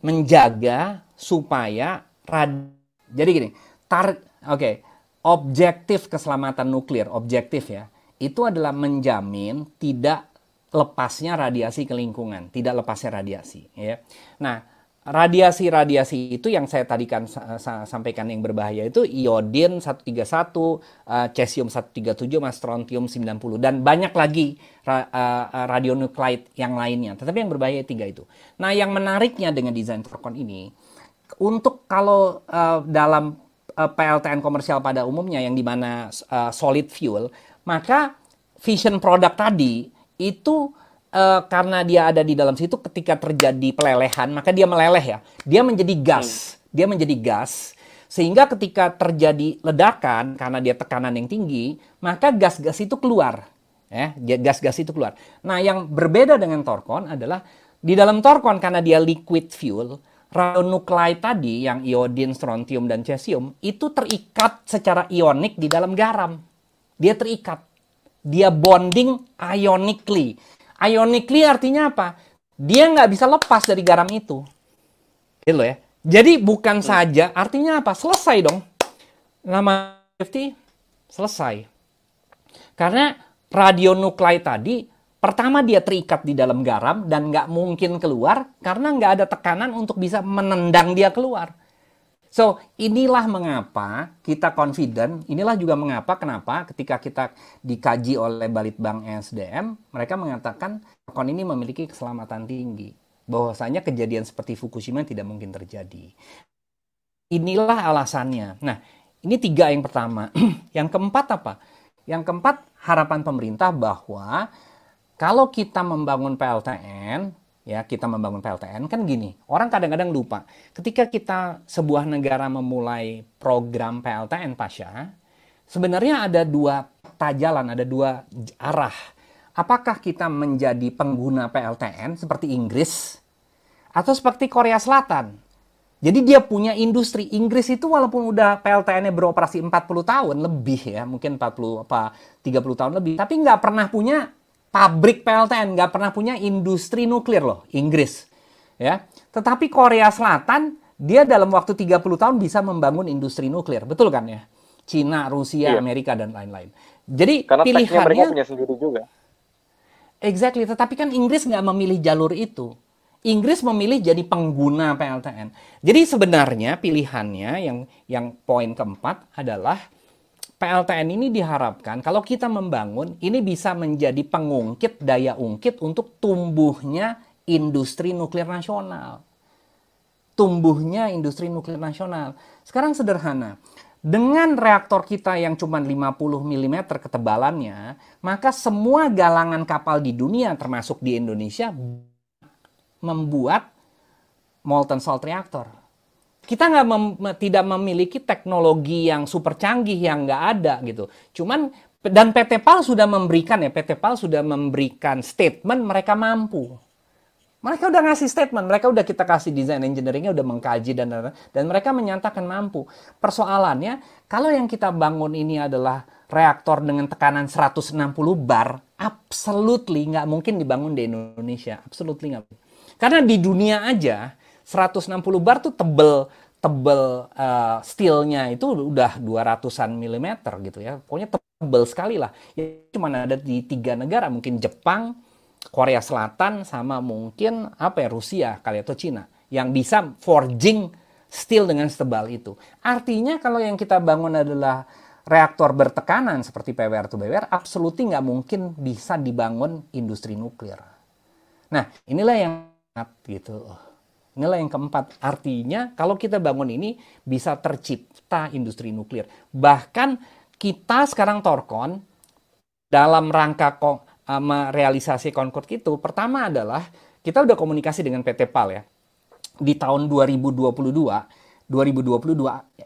menjaga supaya jadi gini, objektif keselamatan nuklir, objektif ya, itu adalah menjamin tidak lepasnya radiasi ke lingkungan, tidak lepasnya radiasi. Ya. Nah, radiasi itu yang saya tadi kan sampaikan yang berbahaya itu iodin 131, cesium 137, strontium 90, dan banyak lagi radionukleid yang lainnya. Tetapi yang berbahaya 3 itu. Nah, yang menariknya dengan desain Thorcon ini, untuk kalau dalam PLTN komersial pada umumnya yang dimana solid fuel, maka fission product tadi itu karena dia ada di dalam situ, ketika terjadi pelelehan, maka dia meleleh ya. Dia menjadi gas. Dia menjadi gas. Sehingga ketika terjadi ledakan, karena dia tekanan yang tinggi, maka gas-gas itu keluar. Ya, gas-gas itu keluar. Nah, yang berbeda dengan Thorcon adalah, di dalam Thorcon karena dia liquid fuel, radionukleid tadi, yang iodin, strontium, dan cesium, itu terikat secara ionik di dalam garam. Dia terikat. Dia bonding ionically. Ionically artinya apa? Dia nggak bisa lepas dari garam itu. Gitu ya. Jadi bukan saja, artinya apa? Selesai dong. Nama safety selesai. Karena radionukleid tadi, pertama dia terikat di dalam garam dan nggak mungkin keluar karena nggak ada tekanan untuk bisa menendang dia keluar. So, inilah mengapa kita confident, inilah juga kenapa ketika kita dikaji oleh Balitbang ESDM, mereka mengatakan Thorcon ini memiliki keselamatan tinggi. Bahwasanya kejadian seperti Fukushima tidak mungkin terjadi. Inilah alasannya. Nah, ini 3 yang pertama. Yang keempat apa? Yang keempat, harapan pemerintah bahwa kalau kita membangun PLTN, ya kita membangun PLTN kan gini, orang kadang-kadang lupa ketika kita sebuah negara memulai program PLTN Pasha, sebenarnya ada dua peta jalan, ada dua arah. Apakah kita menjadi pengguna PLTN seperti Inggris atau seperti Korea Selatan? Jadi dia punya industri. Inggris itu walaupun udah PLTN-nya beroperasi 40 tahun lebih ya, mungkin 40 apa 30 tahun lebih, tapi nggak pernah punya pabrik PLTN, nggak pernah punya industri nuklir loh, Inggris. Ya. Tetapi Korea Selatan, dia dalam waktu 30 tahun bisa membangun industri nuklir. Betul kan ya? Cina, Rusia, Amerika, dan lain-lain. Jadi karena pilihannya mereka punya sendiri juga. Exactly, tetapi kan Inggris nggak memilih jalur itu. Inggris memilih jadi pengguna PLTN. Jadi sebenarnya pilihannya yang poin keempat adalah PLTN ini diharapkan kalau kita membangun ini bisa menjadi pengungkit daya ungkit untuk tumbuhnya industri nuklir nasional. Tumbuhnya industri nuklir nasional. Sekarang sederhana. Dengan reaktor kita yang cuma 50 mm ketebalannya, maka semua galangan kapal di dunia termasuk di Indonesia membuat molten salt reactor. Kita tidak memiliki teknologi yang super canggih yang nggak ada gitu. Cuman dan PT PAL sudah memberikan PT PAL sudah memberikan statement mereka mampu. Mereka udah ngasih statement, mereka udah kita kasih design engineering-nya udah mengkaji dan mereka menyatakan mampu. Persoalannya kalau yang kita bangun ini adalah reaktor dengan tekanan 160 bar, absolutely nggak mungkin dibangun di Indonesia, absolutely nggak. Karena di dunia aja 160 bar tuh tebel steelnya itu udah 200-an milimeter gitu ya. Pokoknya tebel sekali lah. Ya, cuma ada di 3 negara, mungkin Jepang, Korea Selatan, sama mungkin Rusia kali atau Cina yang bisa forging steel dengan setebal itu. Artinya kalau yang kita bangun adalah reaktor bertekanan seperti PWR to BWR, absolutely nggak mungkin bisa dibangun industri nuklir. Nah, inilah yang gitu. Inilah yang keempat. Artinya kalau kita bangun ini bisa tercipta industri nuklir. Bahkan kita sekarang Thorcon dalam rangka merealisasi Concorde itu, pertama adalah kita udah komunikasi dengan PT PAL ya. Di tahun 2022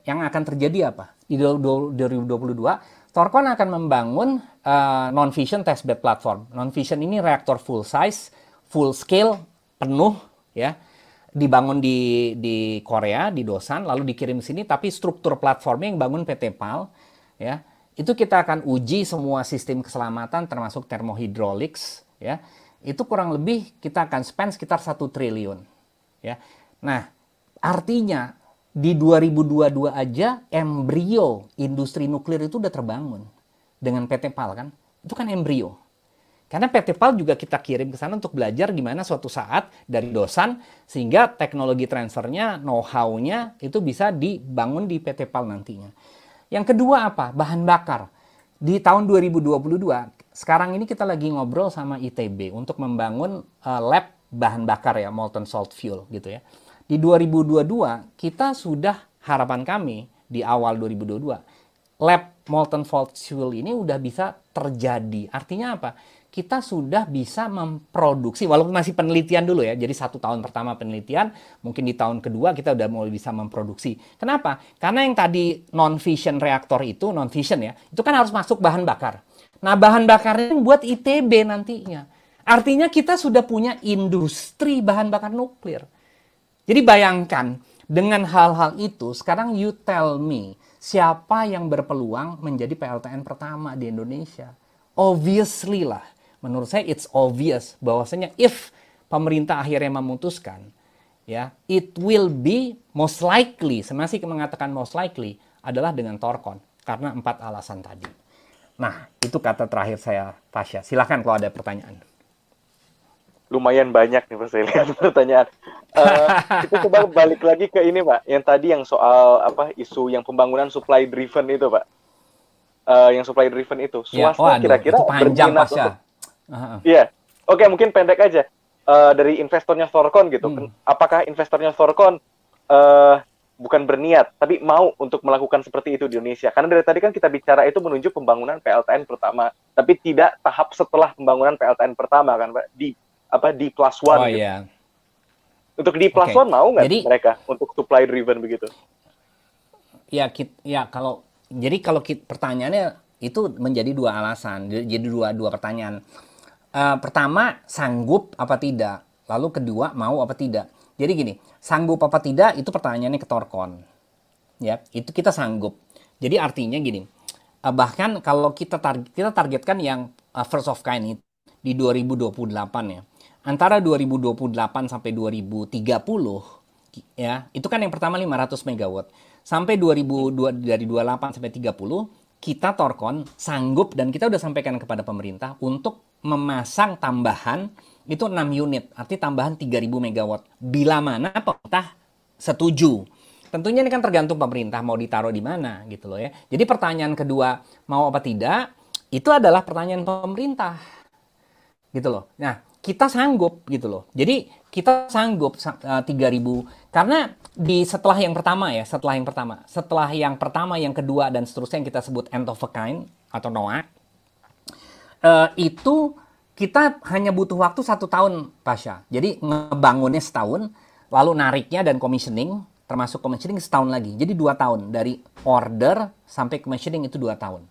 yang akan terjadi apa? Di 2022 Thorcon akan membangun non-fission testbed platform. Non-fission ini reaktor full size, full scale, penuh ya, dibangun di Korea, di Dosan, lalu dikirim sini, tapi struktur platformnya yang bangun PT PAL ya. Itu kita akan uji semua sistem keselamatan termasuk thermohydraulics ya. Itu kurang lebih kita akan spend sekitar 1 triliun ya. Nah, artinya di 2022 aja embrio industri nuklir itu udah terbangun dengan PT PAL kan. Itu kan embrio. Karena PT PAL juga kita kirim ke sana untuk belajar gimana suatu saat dari Dosan sehingga teknologi transfernya, know-how-nya itu bisa dibangun di PT PAL nantinya. Yang kedua apa? Bahan bakar. Di tahun 2022, sekarang ini kita lagi ngobrol sama ITB untuk membangun lab bahan bakar ya, molten salt fuel gitu ya. Di 2022, kita sudah harapan kami di awal 2022, lab molten salt fuel ini udah bisa terjadi. Artinya apa? Kita sudah bisa memproduksi, walaupun masih penelitian dulu ya, jadi 1 tahun pertama penelitian, mungkin di tahun kedua kita udah mulai bisa memproduksi. Kenapa? Karena yang tadi non-fission reaktor itu, non-fission ya, itu kan harus masuk bahan bakar. Nah, bahan bakarnya buat ITB nantinya. Artinya kita sudah punya industri bahan bakar nuklir. Jadi bayangkan, dengan hal-hal itu, sekarang you tell me, siapa yang berpeluang menjadi PLTN pertama di Indonesia? Obviously lah. Menurut saya it's obvious bahwasanya if pemerintah akhirnya memutuskan ya, it will be most likely, saya masih mengatakan most likely adalah dengan Thorcon karena 4 alasan tadi. Nah, itu kata terakhir saya, Tasya. Silahkan kalau ada pertanyaan. Lumayan banyak nih Pak, saya lihat pertanyaan. Kita coba balik lagi ke ini Pak, yang tadi yang soal isu yang pembangunan supply driven itu Pak. Yang supply driven itu swasta kira-kira berminat untuk iya, oke mungkin pendek aja dari investornya Thorcon gitu. Apakah investornya Thorcon bukan berniat tapi mau untuk melakukan seperti itu di Indonesia? Karena dari tadi kan kita bicara itu menunjuk pembangunan PLTN pertama, tapi tidak tahap setelah pembangunan PLTN pertama kan Pak, di apa D plus one Oh gitu. iya. Untuk D plus Oke. one mau nggak Jadi mereka untuk supply driven begitu? ya kalau pertanyaannya itu menjadi dua alasan, jadi dua pertanyaan. Pertama, sanggup apa tidak, lalu kedua, mau apa tidak. Jadi gini, sanggup apa tidak itu pertanyaannya ke Torkon, ya itu kita sanggup. Jadi artinya gini, bahkan kalau kita targetkan yang first of kind itu di 2028 ya, antara 2028 sampai 2030 ya, itu kan yang pertama 500 megawatt. Sampai 2002 dari 28 sampai 30 kita Torkon sanggup dan kita udah sampaikan kepada pemerintah untuk memasang tambahan itu 6 unit, arti tambahan 3000 megawatt. Bila mana pemerintah setuju. Tentunya ini kan tergantung pemerintah mau ditaruh di mana gitu loh ya. Jadi pertanyaan kedua mau apa tidak itu adalah pertanyaan pemerintah gitu loh. Nah, kita sanggup gitu loh. Jadi kita sanggup 3000 karena setelah yang pertama, yang kedua dan seterusnya yang kita sebut end of a kind atau NOAK, itu kita hanya butuh waktu 1 tahun, Pasha. Jadi ngebangunnya setahun, lalu nariknya dan commissioning, termasuk commissioning setahun lagi. Jadi 2 tahun dari order sampai commissioning itu 2 tahun.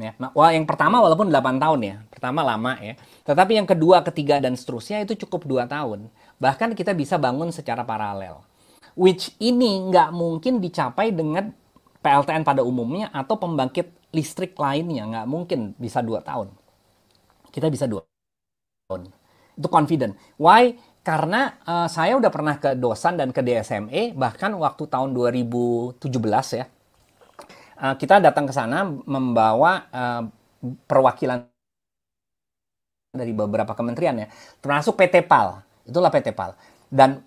Ya. Nah, yang pertama walaupun 8 tahun ya, pertama lama ya. Tetapi yang kedua, ketiga, dan seterusnya itu cukup 2 tahun. Bahkan kita bisa bangun secara paralel. Which ini nggak mungkin dicapai dengan PLTN pada umumnya atau pembangkit listrik lainnya. Nggak mungkin bisa 2 tahun. Kita bisa 2 tahun. Itu confident. Why? Karena saya udah pernah ke Dosan dan ke DSME, bahkan waktu tahun 2017 ya. Kita datang ke sana membawa perwakilan dari beberapa kementerian ya, termasuk PT PAL. Itulah PT PAL. Dan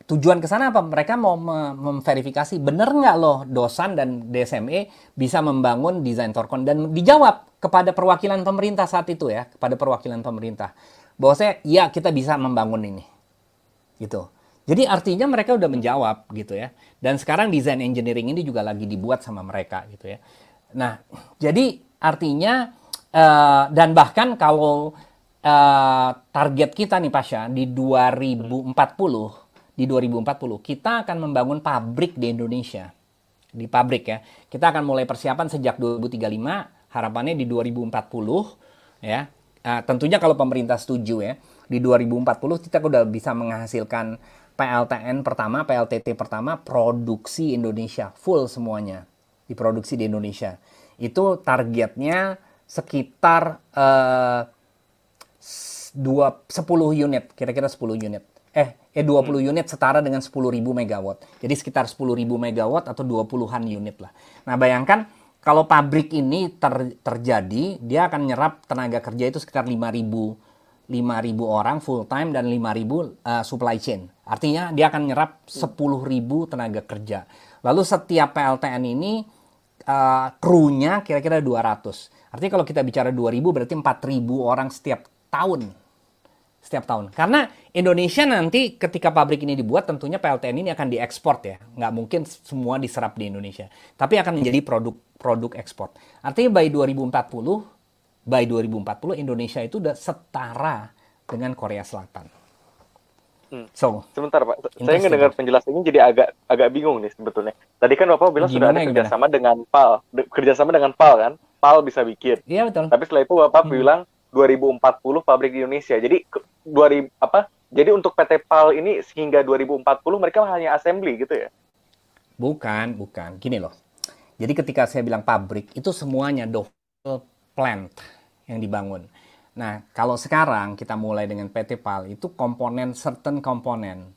tujuan ke sana apa? Mereka mau memverifikasi benar nggak loh Dosan dan DSME bisa membangun desain Torkon, dan dijawab kepada perwakilan pemerintah saat itu ya, kepada perwakilan pemerintah bahwasanya ya kita bisa membangun ini. Gitu. Jadi artinya mereka udah menjawab gitu ya. Dan sekarang design engineering ini juga lagi dibuat sama mereka gitu ya. Nah, jadi artinya dan bahkan kalau target kita nih Pasha di 2040 kita akan membangun pabrik di Indonesia. Di pabrik ya. Kita akan mulai persiapan sejak 2035, harapannya di 2040 ya. Tentunya kalau pemerintah setuju ya. Di 2040 kita udah bisa menghasilkan PLTN pertama, PLTT pertama, produksi Indonesia, full semuanya, diproduksi di Indonesia. Itu targetnya sekitar 10 unit, kira-kira 10 unit. 20 unit setara dengan 10.000 megawatt. Jadi sekitar 10.000 megawatt atau 20-an unit lah. Nah bayangkan kalau pabrik ini terjadi, dia akan nyerap tenaga kerja itu sekitar 5.000 orang full time dan 5.000 supply chain. Artinya dia akan nyerap 10.000 tenaga kerja. Lalu setiap PLTN ini krunya kira-kira 200. Artinya kalau kita bicara 2.000 berarti 4.000 orang setiap tahun. Setiap tahun. Karena Indonesia nanti ketika pabrik ini dibuat tentunya PLTN ini akan diekspor ya. Nggak mungkin semua diserap di Indonesia. Tapi akan menjadi produk ekspor. Artinya by 2040 Indonesia itu udah setara dengan Korea Selatan. So, sebentar Pak, saya mendengar penjelasannya jadi agak bingung nih sebetulnya. Tadi kan Bapak bilang sudah ada kerjasama dengan PAL, kan? PAL bisa bikin. Iya betul. Tapi setelah itu Bapak bilang 2040 pabrik di Indonesia. Jadi Jadi untuk PT PAL ini hingga 2040 mereka hanya assembly gitu ya? Bukan. Gini loh. Jadi ketika saya bilang pabrik itu semuanya double plant yang dibangun. Nah, kalau sekarang kita mulai dengan PT PAL itu certain komponen.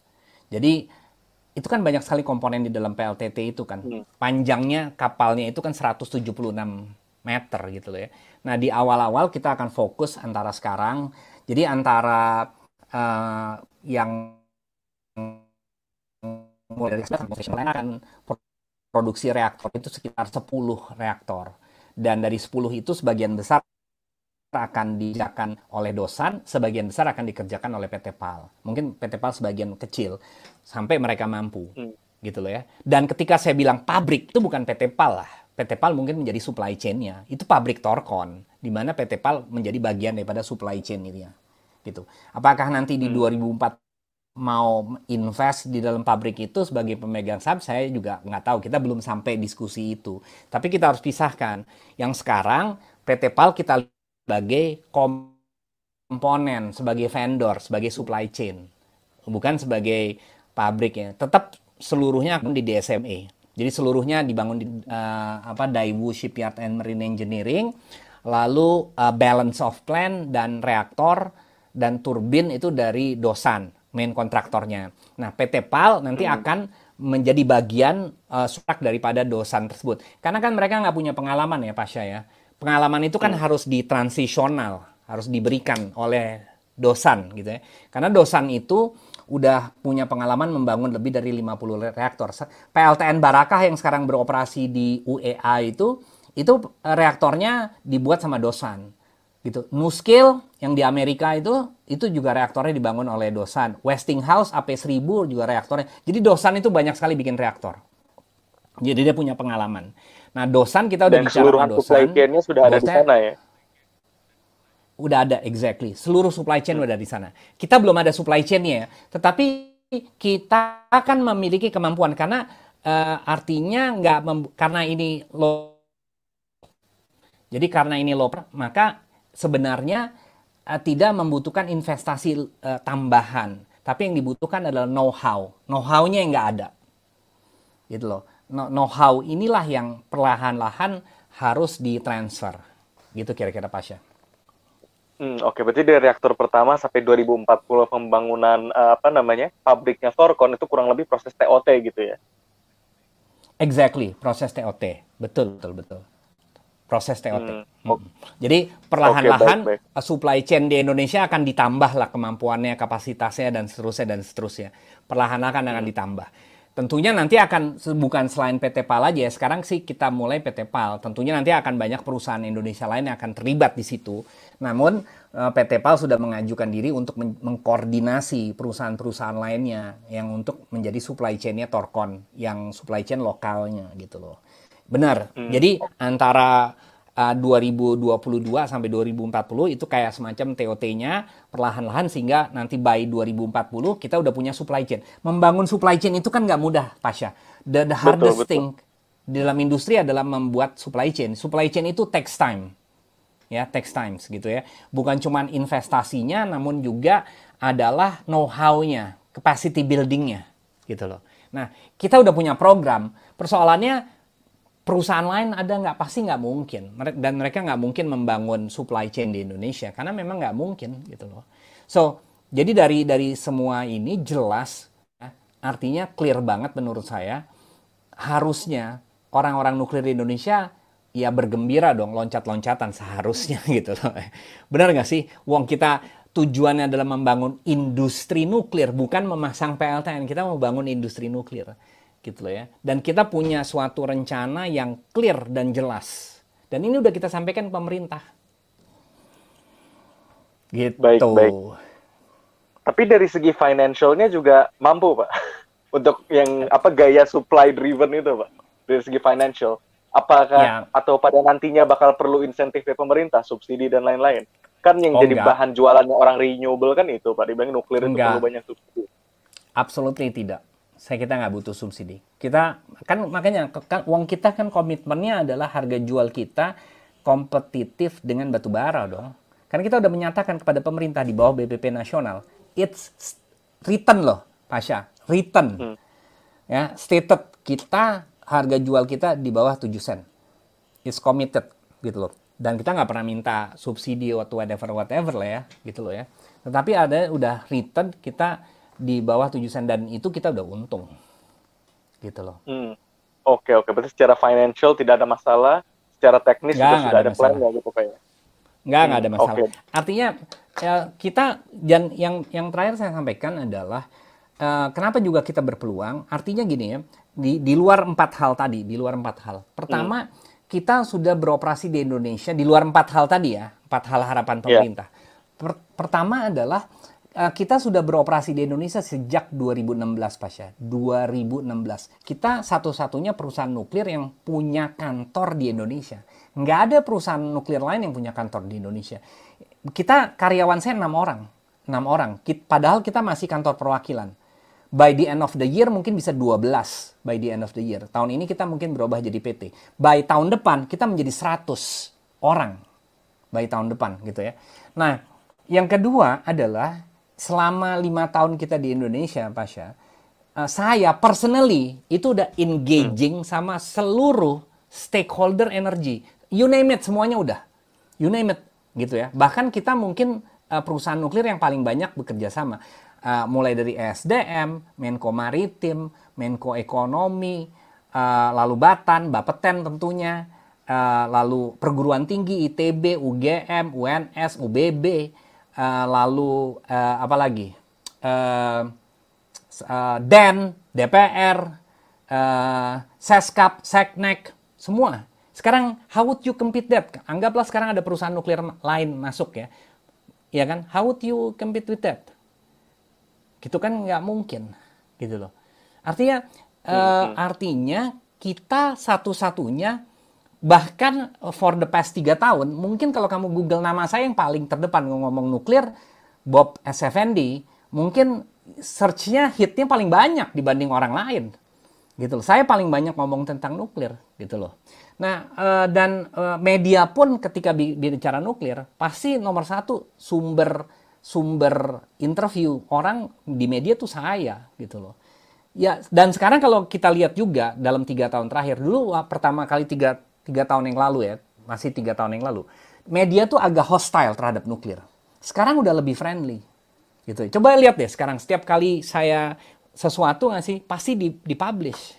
Jadi itu kan banyak sekali komponen di dalam PLTT itu kan. Panjangnya kapalnya itu kan 176 meter gitu loh ya. Nah, di awal-awal kita akan fokus antara sekarang. Jadi antara yang mulai dari sekarang akan produksi reaktor itu sekitar 10 reaktor. Dan dari 10 itu sebagian besar akan dikerjakan oleh Dosan, sebagian besar akan dikerjakan oleh PT PAL. Mungkin PT PAL sebagian kecil, sampai mereka mampu. Gitu loh ya. Dan ketika saya bilang pabrik, itu bukan PT PAL lah. PT PAL mungkin menjadi supply chain-nya. Itu pabrik Torkon, di mana PT PAL menjadi bagian daripada supply chain itu ya. gitu. Apakah nanti di 2004 mau invest di dalam pabrik itu sebagai pemegang saham, saya juga nggak tahu. Kita belum sampai diskusi itu. Tapi kita harus pisahkan. Yang sekarang PT PAL kita lihat sebagai komponen, sebagai vendor, sebagai supply chain. Bukan sebagai pabrik ya. Tetap seluruhnya di DSME. Jadi seluruhnya dibangun di Daewoo Shipyard and Marine Engineering. Lalu balance of plant dan reaktor dan turbin itu dari Dosan, main kontraktornya. Nah, PT PAL nanti akan menjadi bagian subak daripada Dosan tersebut. Karena kan mereka nggak punya pengalaman ya, Pasha ya. Pengalaman itu kan harus ditransisional, harus diberikan oleh Dosan gitu ya. Karena Dosan itu udah punya pengalaman membangun lebih dari 50 reaktor. PLTN Barakah yang sekarang beroperasi di UEA itu reaktornya dibuat sama Dosan. Gitu. NuScale yang di Amerika itu juga reaktornya dibangun oleh Dosan. Westinghouse AP1000 juga reaktornya. Jadi Dosan itu banyak sekali bikin reaktor. Jadi dia punya pengalaman. Nah, Dosan kita udah Dan bicara sama Dosan. supply chain-nya sudah ada di sana ya. Udah ada, exactly. Seluruh supply chain udah di sana. Kita belum ada supply chain-nya ya. Tetapi kita akan memiliki kemampuan karena artinya karena ini low. Jadi karena ini low, maka sebenarnya tidak membutuhkan investasi tambahan, tapi yang dibutuhkan adalah know-how. Know-how-nya yang nggak ada, gitu loh. Know-how inilah yang perlahan-lahan harus ditransfer, gitu kira-kira Pasha. Oke, berarti dari reaktor pertama sampai 2040 pembangunan pabriknya Thorcon itu kurang lebih proses TOT gitu ya? Exactly, proses TOT, betul. Proses TOT. Jadi perlahan-lahan supply chain di Indonesia akan ditambah lah kemampuannya, kapasitasnya dan seterusnya. Perlahan-lahan akan ditambah. Tentunya nanti akan bukan selain PT PAL aja ya. Sekarang sih kita mulai PT PAL. Tentunya nanti akan banyak perusahaan Indonesia lain yang akan terlibat di situ. Namun PT PAL sudah mengajukan diri untuk mengkoordinasi perusahaan-perusahaan lainnya yang untuk menjadi supply chain-nya Thorcon, yang supply chain lokalnya gitu loh. Benar. Jadi antara 2022 sampai 2040 itu kayak semacam TOT-nya perlahan-lahan sehingga nanti by 2040 kita udah punya supply chain. Membangun supply chain itu kan nggak mudah, Pasha. The hardest thing di dalam industri adalah membuat supply chain. Supply chain itu takes time. Ya, takes time gitu ya. Bukan cuma investasinya namun juga adalah know-how-nya, capacity building-nya gitu loh. Nah, kita udah punya program. Persoalannya perusahaan lain ada nggak? Pasti nggak mungkin. Dan mereka nggak mungkin membangun supply chain di Indonesia karena memang nggak mungkin gitu loh. So, jadi dari semua ini jelas, artinya clear banget menurut saya. Harusnya orang-orang nuklir di Indonesia ya bergembira dong, loncat-loncatan seharusnya gitu loh. Benar nggak sih? Wong kita tujuannya adalah membangun industri nuklir, bukan memasang PLTN. Kita mau bangun industri nuklir. Gitu loh ya. Dan kita punya suatu rencana yang clear dan jelas. Dan ini udah kita sampaikan ke pemerintah. Gitu. Baik. Tapi dari segi financialnya juga mampu, Pak. Untuk yang gaya supply driven itu, Pak. Dari segi financial. Apakah atau pada nantinya bakal perlu insentif dari pemerintah, subsidi dan lain-lain? Kan yang jadi bahan jualannya orang renewable kan itu, Pak. Dibanding nuklir itu perlu banyak subsidi. Absolutely tidak. Kita nggak butuh subsidi. Kita kan makanya uang kita kan komitmennya adalah harga jual kita kompetitif dengan batu bara dong. Karena kita udah menyatakan kepada pemerintah di bawah BBP nasional, it's written loh, Pasha, written. Ya, stated kita harga jual kita di bawah 7 sen. It's committed gitu loh. Dan kita nggak pernah minta subsidi atau whatever lah ya, gitu loh ya. Tetapi udah written kita di bawah 7 sen dan itu kita udah untung. Gitu loh. Oke. Berarti secara financial tidak ada masalah, secara teknis juga sudah ada plan gitu kayaknya. Nggak ada masalah. Okay. Artinya ya, kita dan yang terakhir saya sampaikan adalah kenapa juga kita berpeluang? Artinya gini ya, di luar 4 hal tadi, Pertama, kita sudah beroperasi di Indonesia di luar 4 hal tadi ya, 4 hal harapan pemerintah. Pertama adalah kita sudah beroperasi di Indonesia sejak 2016, Pasha. 2016. Kita satu-satunya perusahaan nuklir yang punya kantor di Indonesia. Nggak ada perusahaan nuklir lain yang punya kantor di Indonesia. Karyawan saya 6 orang. 6 orang. Padahal kita masih kantor perwakilan. By the end of the year mungkin bisa 12 by the end of the year. Tahun ini kita mungkin berubah jadi PT. By tahun depan kita menjadi 100 orang. By tahun depan gitu ya. Nah, yang kedua adalah selama 5 tahun kita di Indonesia, Pasha, saya personally itu udah engaging sama seluruh stakeholder energi. You name it, semuanya udah. You name it, gitu ya. Bahkan kita mungkin perusahaan nuklir yang paling banyak bekerja sama. Mulai dari SDM, Menko Maritim, Menko Ekonomi, lalu Batan, Bapeten tentunya, lalu perguruan tinggi, ITB, UGM, UNS, UBB, lalu apa lagi? DEN, DPR, Seskap, Seknek, semua. Sekarang, how would you compete that? Anggaplah sekarang ada perusahaan nuklir lain masuk ya. Ya kan? How would you compete with that? Gitu kan nggak mungkin. Gitu loh. Artinya, artinya kita satu-satunya, bahkan for the past 3 tahun, mungkin kalau kamu Google nama saya yang paling terdepan ngomong nuklir, Bob S. Effendi, mungkin search-nya, hitnya paling banyak dibanding orang lain. Gitu loh. Saya paling banyak ngomong tentang nuklir. Gitu loh. Nah, dan media pun ketika bicara nuklir, pasti nomor 1 sumber interview orang di media tuh saya. Gitu loh. Ya, dan sekarang kalau kita lihat juga dalam 3 tahun terakhir, dulu pertama kali 3 tahun yang lalu ya, masih 3 tahun yang lalu, media tuh agak hostile terhadap nuklir. Sekarang udah lebih friendly. Gitu. Coba lihat deh sekarang setiap kali saya sesuatu nggak sih, pasti dipublish.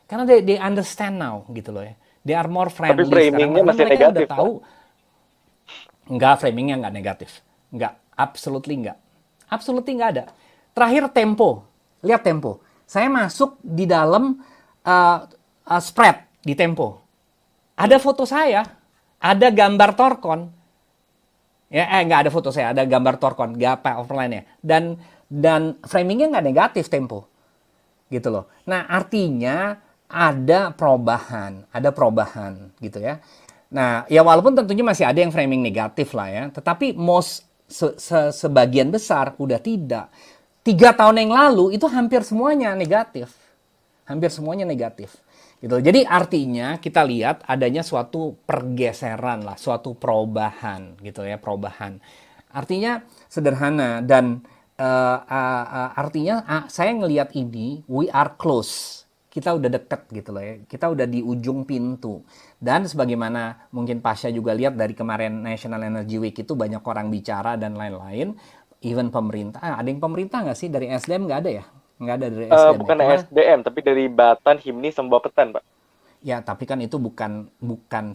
Karena they understand now gitu loh ya. They are more friendly. Tapi framingnya masih mereka negatif, udah tahu. Enggak, framingnya nggak negatif. Enggak, absolutely enggak. Absolutely nggak ada. Terakhir Tempo. Lihat Tempo. Saya masuk di dalam spread di Tempo. Ada foto saya, ada gambar Torkon. Ya, nggak ada foto saya, ada gambar Torkon, nggak apa offline-nya. Dan framingnya nggak negatif Tempo. Gitu loh. Nah, artinya ada perubahan gitu ya. Nah, ya walaupun tentunya masih ada yang framing negatif lah ya, tetapi sebagian besar udah tidak. 3 tahun yang lalu itu hampir semuanya negatif. Hampir semuanya negatif. Gitu. Jadi artinya kita lihat adanya suatu pergeseran lah, suatu perubahan gitu ya, perubahan. Artinya sederhana dan artinya saya ngelihat ini we are close. Kita udah deket gitu loh ya. Kita udah di ujung pintu. Dan sebagaimana mungkin Pasha juga lihat dari kemarin National Energy Week itu banyak orang bicara dan lain-lain. Even pemerintah. Ada yang pemerintah nggak sih? Dari SDM nggak ada ya? Nggak ada dari SDM. Bukan ya? SDM, tapi dari Batan, Himni, sama Bapeten, Pak. Ya, tapi kan itu bukan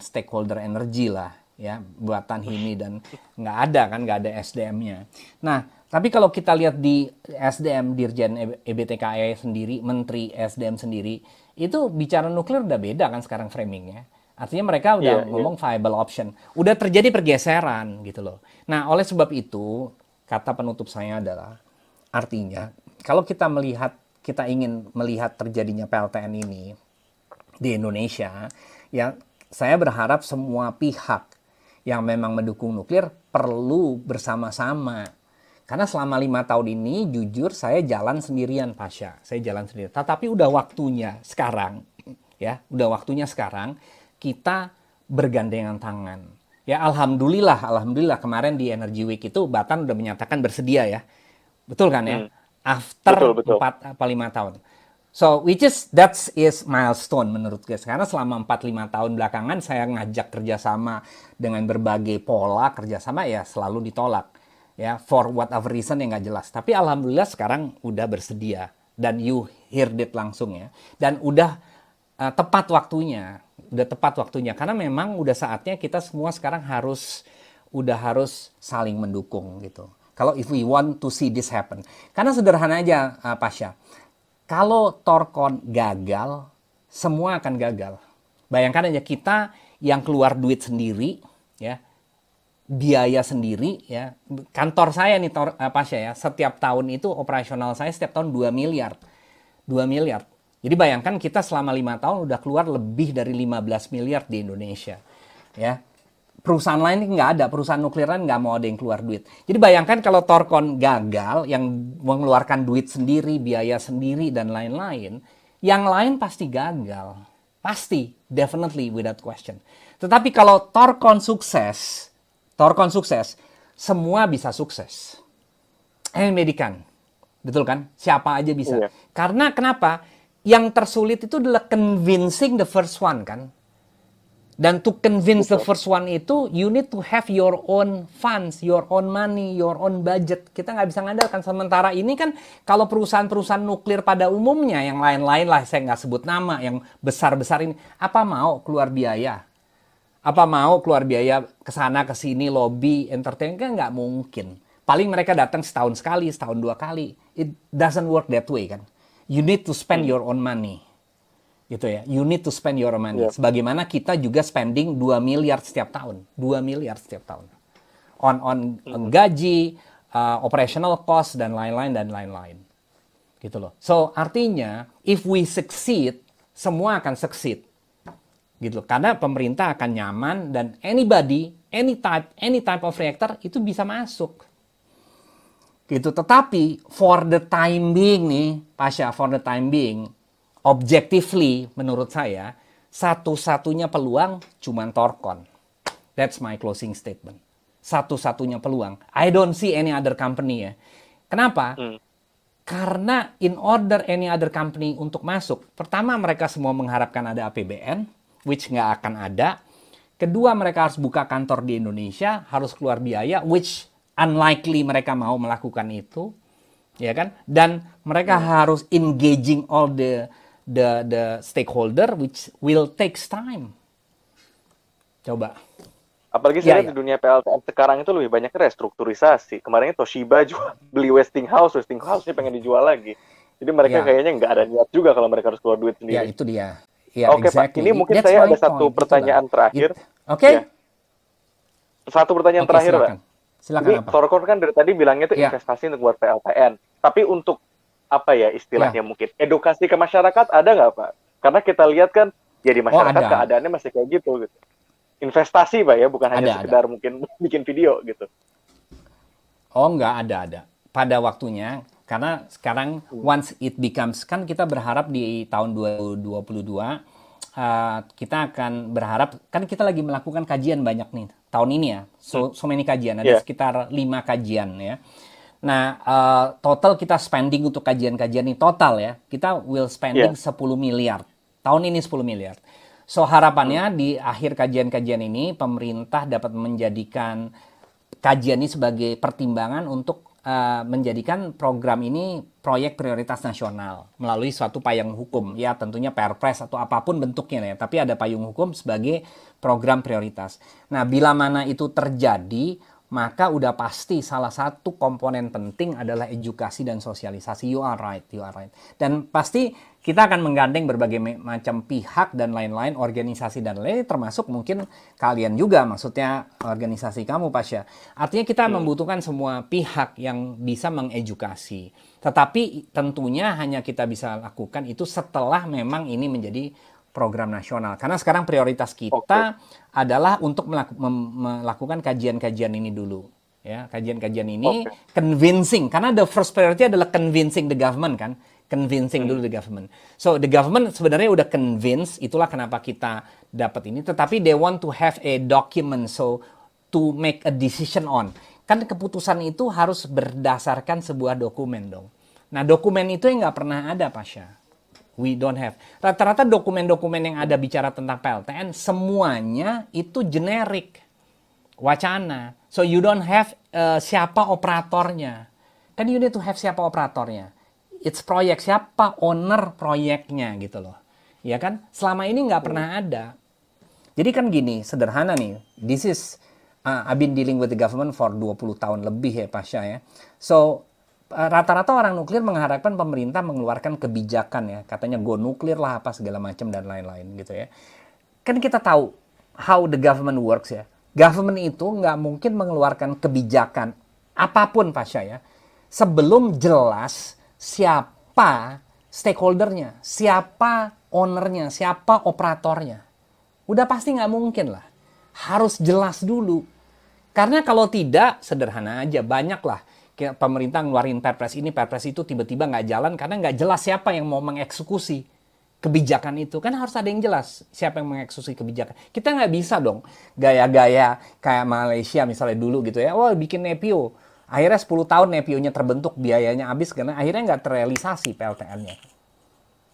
stakeholder energi lah. Ya, Batan, Himni, dan nggak ada SDM-nya. Nah, tapi kalau kita lihat di SDM, Dirjen EBTKE sendiri, Menteri SDM sendiri, itu bicara nuklir udah beda kan sekarang framingnya. Artinya mereka udah ngomong viable option. Udah terjadi pergeseran gitu loh. Nah, oleh sebab itu, kata penutup saya adalah, artinya, kalau kita ingin melihat terjadinya PLTN ini di Indonesia, ya saya berharap semua pihak yang memang mendukung nuklir perlu bersama-sama. Karena selama 5 tahun ini, jujur saya jalan sendirian, Pasha. Saya jalan sendirian. Tetapi udah waktunya sekarang, ya, udah waktunya sekarang kita bergandengan tangan. Ya, alhamdulillah kemarin di Energy Week itu Batan udah menyatakan bersedia ya. Betul kan ya? After 4 apa 5 tahun. So, which is that is milestone menurut gue. Karena selama 4-5 tahun belakangan saya ngajak kerjasama dengan berbagai pola kerjasama ya selalu ditolak. Ya, for whatever reason yang nggak jelas. Tapi alhamdulillah sekarang udah bersedia. Dan you heard it langsung ya. Dan udah tepat waktunya. Udah tepat waktunya. Karena memang udah saatnya kita semua sekarang harus saling mendukung gitu. Kalau if we want to see this happen. Karena sederhana aja, Pasha. Kalau Torkon gagal, semua akan gagal. Bayangkan aja kita yang keluar duit sendiri, ya, biaya sendiri, ya. Kantor saya nih, Pasha ya, setiap tahun itu operasional saya setiap tahun 2 miliar. 2 miliar. Jadi bayangkan kita selama 5 tahun udah keluar lebih dari 15 miliar di Indonesia. Ya. perusahaan lain nggak ada, perusahaan nuklir lain nggak mau ada yang keluar duit. Jadi bayangkan kalau Thorcon gagal, yang mengeluarkan duit sendiri, biaya sendiri, dan lain-lain, yang lain pasti gagal. Pasti, definitely, without question. Tetapi kalau Thorcon sukses, semua bisa sukses. Medikan, betul kan? Siapa aja bisa. Iya. Karena kenapa? Yang tersulit itu adalah convincing the first one, kan? Dan to convince the first one itu, you need to have your own funds, your own money, your own budget. Kita nggak bisa ngandalkan. Sementara ini kan, kalau perusahaan-perusahaan nuklir pada umumnya, yang lain-lain lah, saya nggak sebut nama, yang besar-besar ini, apa mau keluar biaya? Apa mau keluar biaya ke sana, ke sini, lobby, entertain? Kan nggak mungkin. Paling mereka datang setahun sekali, setahun 2 kali. It doesn't work that way, kan? You need to spend your own money. Gitu ya, you need to spend your money. Sebagaimana kita juga spending 2 miliar setiap tahun. 2 miliar setiap tahun. On gaji, operational cost, dan lain-lain. Gitu loh. So, artinya, if we succeed, semua akan succeed. Gitu loh. Karena pemerintah akan nyaman, dan anybody, any type of reactor, itu bisa masuk. Gitu. Tetapi, for the time being nih, Pasha, for the time being, objectively, menurut saya, satu-satunya peluang cuma Thorcon. That's my closing statement. Satu-satunya peluang. I don't see any other company ya. Kenapa? Karena in order any other company untuk masuk, pertama mereka semua mengharapkan ada APBN, which nggak akan ada. Kedua, mereka harus buka kantor di Indonesia, harus keluar biaya, which unlikely mereka mau melakukan itu. Ya kan? Dan mereka harus engaging all the stakeholder, which will takes time. Coba. Apalagi saya lihat di dunia PLTN sekarang itu lebih banyak restrukturisasi. Kemarin Toshiba juga beli Westinghouse-nya pengen dijual lagi. Jadi mereka kayaknya nggak ada niat juga kalau mereka harus keluar duit sendiri. Ya, itu dia. Ya, Oke, exactly. Pak. Ini mungkin saya ada satu pertanyaan terakhir. Oke. Satu pertanyaan terakhir, Pak. Silakan. Ini Thorcon kan dari tadi bilangnya itu investasi untuk buat PLTN. Tapi untuk apa ya istilahnya mungkin edukasi ke masyarakat ada nggak, Pak? Karena kita lihat kan ya di masyarakat keadaannya masih kayak gitu. Investasi, Pak, ya, bukan hanya sekedar mungkin bikin video gitu. Oh, nggak ada. Pada waktunya, karena sekarang once it becomes, kan kita berharap di tahun 2022 kita akan berharap, kan kita lagi melakukan kajian banyak nih tahun ini ya, so many kajian, ada sekitar 5 kajian ya. Nah, total kita spending untuk kajian-kajian ini total ya, kita will spending 10 miliar. Tahun ini 10 miliar. So, harapannya di akhir kajian-kajian ini, pemerintah dapat menjadikan kajian ini sebagai pertimbangan untuk menjadikan program ini proyek prioritas nasional melalui suatu payung hukum. Ya, tentunya Perpres atau apapun bentuknya ya, tapi ada payung hukum sebagai program prioritas. Nah, bila mana itu terjadi, maka udah pasti salah satu komponen penting adalah edukasi dan sosialisasi. You are right. Dan pasti kita akan menggandeng berbagai macam pihak dan lain-lain, organisasi dan lain-lain, termasuk mungkin kalian juga, maksudnya organisasi kamu, Pasha. Artinya kita membutuhkan semua pihak yang bisa mengedukasi. Tetapi tentunya hanya kita bisa lakukan itu setelah memang ini menjadi program nasional. Karena sekarang prioritas kita adalah untuk melakukan kajian-kajian ini dulu. Ya, kajian-kajian ini convincing. Karena the first priority adalah convincing the government kan. Convincing dulu the government. So the government sebenarnya udah convince, itulah kenapa kita dapat ini. Tetapi they want to have a document so to make a decision on. Kan keputusan itu harus berdasarkan sebuah dokumen dong. Nah dokumen itu yang nggak pernah ada, Pasha. We don't have. Rata-rata dokumen-dokumen yang ada bicara tentang PLTN semuanya itu generik, wacana. So you don't have siapa operatornya. Kan you need to have siapa operatornya. It's proyek, siapa owner proyeknya gitu loh. Ya kan? Selama ini nggak pernah ada. Jadi kan gini, sederhana nih. This is I've been dealing with the government for 20 tahun lebih ya, Pasha ya. So rata-rata orang nuklir mengharapkan pemerintah mengeluarkan kebijakan ya, katanya go nuklir lah apa segala macam dan lain-lain gitu ya. Kan kita tahu how the government works ya. Government itu nggak mungkin mengeluarkan kebijakan apapun, Pasha ya, sebelum jelas siapa stakeholdernya, siapa ownernya, siapa operatornya. Udah pasti nggak mungkin lah. Harus jelas dulu. Karena kalau tidak, sederhana aja, banyak lah pemerintah ngeluarin perpres ini, perpres itu, tiba-tiba nggak jalan karena nggak jelas siapa yang mau mengeksekusi kebijakan itu. Kan harus ada yang jelas siapa yang mengeksekusi kebijakan. Kita nggak bisa dong gaya-gaya kayak Malaysia misalnya dulu gitu ya, wah bikin NEPIO. Akhirnya 10 tahun NEPIO-nya terbentuk, biayanya habis karena akhirnya nggak terrealisasi PLTN-nya.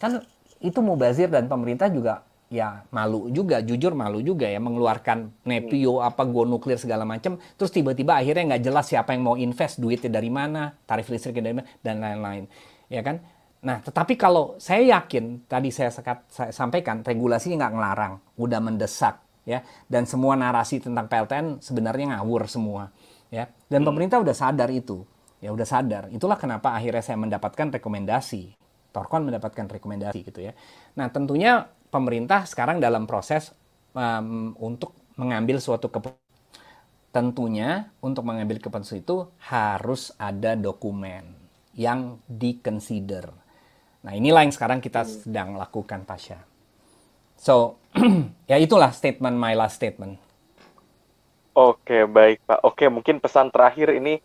Kan itu mubazir dan pemerintah juga ya malu juga, jujur malu juga ya mengeluarkan NEPIO apa go nuklir segala macam, terus tiba-tiba akhirnya nggak jelas siapa yang mau invest, duitnya dari mana, tarif listriknya dari mana dan lain-lain, ya kan? Nah, tetapi kalau saya yakin tadi saya sampaikan regulasinya nggak ngelarang, udah mendesak ya, dan semua narasi tentang PLTN sebenarnya ngawur semua, ya, dan pemerintah udah sadar itu, ya udah sadar. Itulah kenapa akhirnya saya mendapatkan rekomendasi. Thorcon mendapatkan rekomendasi gitu ya. Nah, tentunya pemerintah sekarang dalam proses untuk mengambil suatu keputusan. Tentunya untuk mengambil keputusan itu harus ada dokumen yang di-consider. Nah, inilah yang sekarang kita sedang lakukan, Pasha. So, ya itulah my last statement. Oke, baik Pak. Oke, mungkin pesan terakhir ini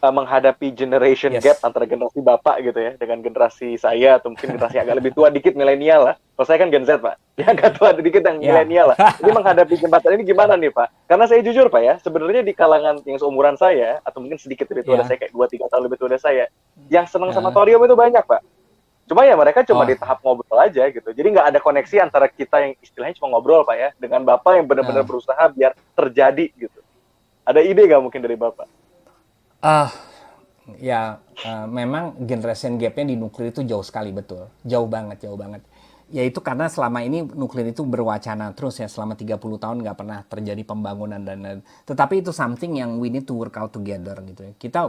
menghadapi generation gap antara generasi Bapak gitu ya dengan generasi saya atau mungkin generasi agak lebih tua dikit milenial lah. Kalau saya kan Gen Z Pak, yang agak tua dikit yang milenial lah. Ini menghadapi jembatan ini gimana nih Pak? Karena saya jujur Pak ya, sebenarnya di kalangan yang seumuran saya atau mungkin sedikit lebih tua dari saya kayak 2-3 tahun lebih tua dari saya, yang senang sama Thorium itu banyak Pak. Cuma ya mereka cuma di tahap ngobrol aja gitu. Jadi nggak ada koneksi antara kita yang istilahnya cuma ngobrol Pak ya dengan Bapak yang benar-benar berusaha biar terjadi gitu. Ada ide nggak mungkin dari Bapak? Memang generation gap-nya di nuklir itu jauh sekali, betul. Jauh banget. Yaitu karena selama ini nuklir itu berwacana terus ya, selama 30 tahun nggak pernah terjadi pembangunan dan lain. Tetapi itu something yang we need to work out together gitu ya. Kita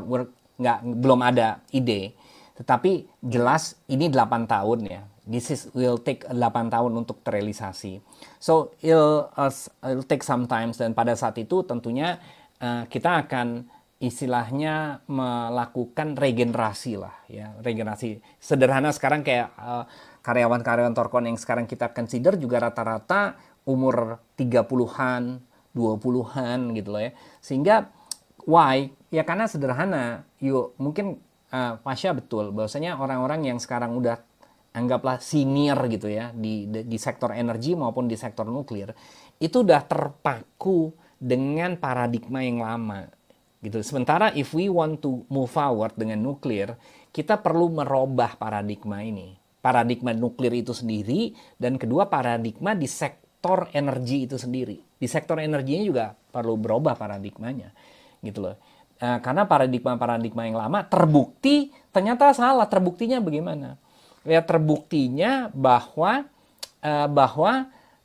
belum ada ide. Tetapi jelas ini 8 tahun ya. Will take 8 tahun untuk terrealisasi. So it'll take some time, dan pada saat itu tentunya kita akan istilahnya melakukan regenerasi lah ya, regenerasi sederhana. Sekarang kayak karyawan-karyawan Thorcon yang sekarang kita consider juga rata-rata umur 30-an, 20-an gitu loh ya. Sehingga why? Ya karena sederhana. Mungkin Pasha betul bahwasanya orang-orang yang sekarang udah anggaplah senior gitu ya di sektor energi maupun di sektor nuklir itu udah terpaku dengan paradigma yang lama gitu. Sementara if we want to move forward dengan nuklir, kita perlu merubah paradigma ini. Paradigma nuklir itu sendiri, dan kedua paradigma di sektor energi itu sendiri. Di sektor energinya juga perlu berubah paradigmanya gitu loh. Karena paradigma yang lama terbukti ternyata salah. Terbuktinya bagaimana? Ya terbuktinya bahwa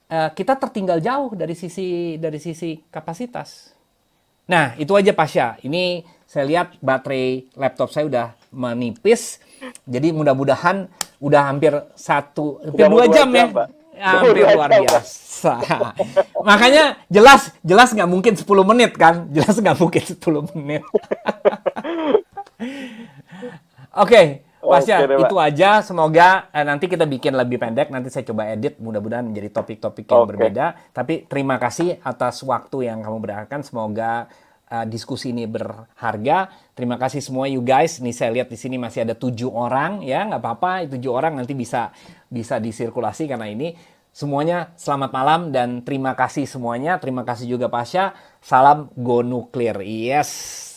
kita tertinggal jauh dari sisi kapasitas. Nah, itu aja Pasha. Ini saya lihat baterai laptop saya udah menipis. Jadi mudah-mudahan udah hampir 2 jam ya. Pak. Hampir luar biasa. Makanya jelas nggak mungkin 10 menit kan? Jelas nggak mungkin 10 menit. Oke, Pasha, itu aja. Semoga nanti kita bikin lebih pendek. Nanti saya coba edit. Mudah-mudahan menjadi topik-topik yang berbeda. Tapi terima kasih atas waktu yang kamu berikan. Semoga diskusi ini berharga. Terima kasih semua you guys. Nih saya lihat di sini masih ada 7 orang. Ya, nggak apa-apa. 7 orang nanti bisa disirkulasi karena ini. Semuanya selamat malam dan terima kasih semuanya. Terima kasih juga Pasha. Salam Go Nuklir. Yes.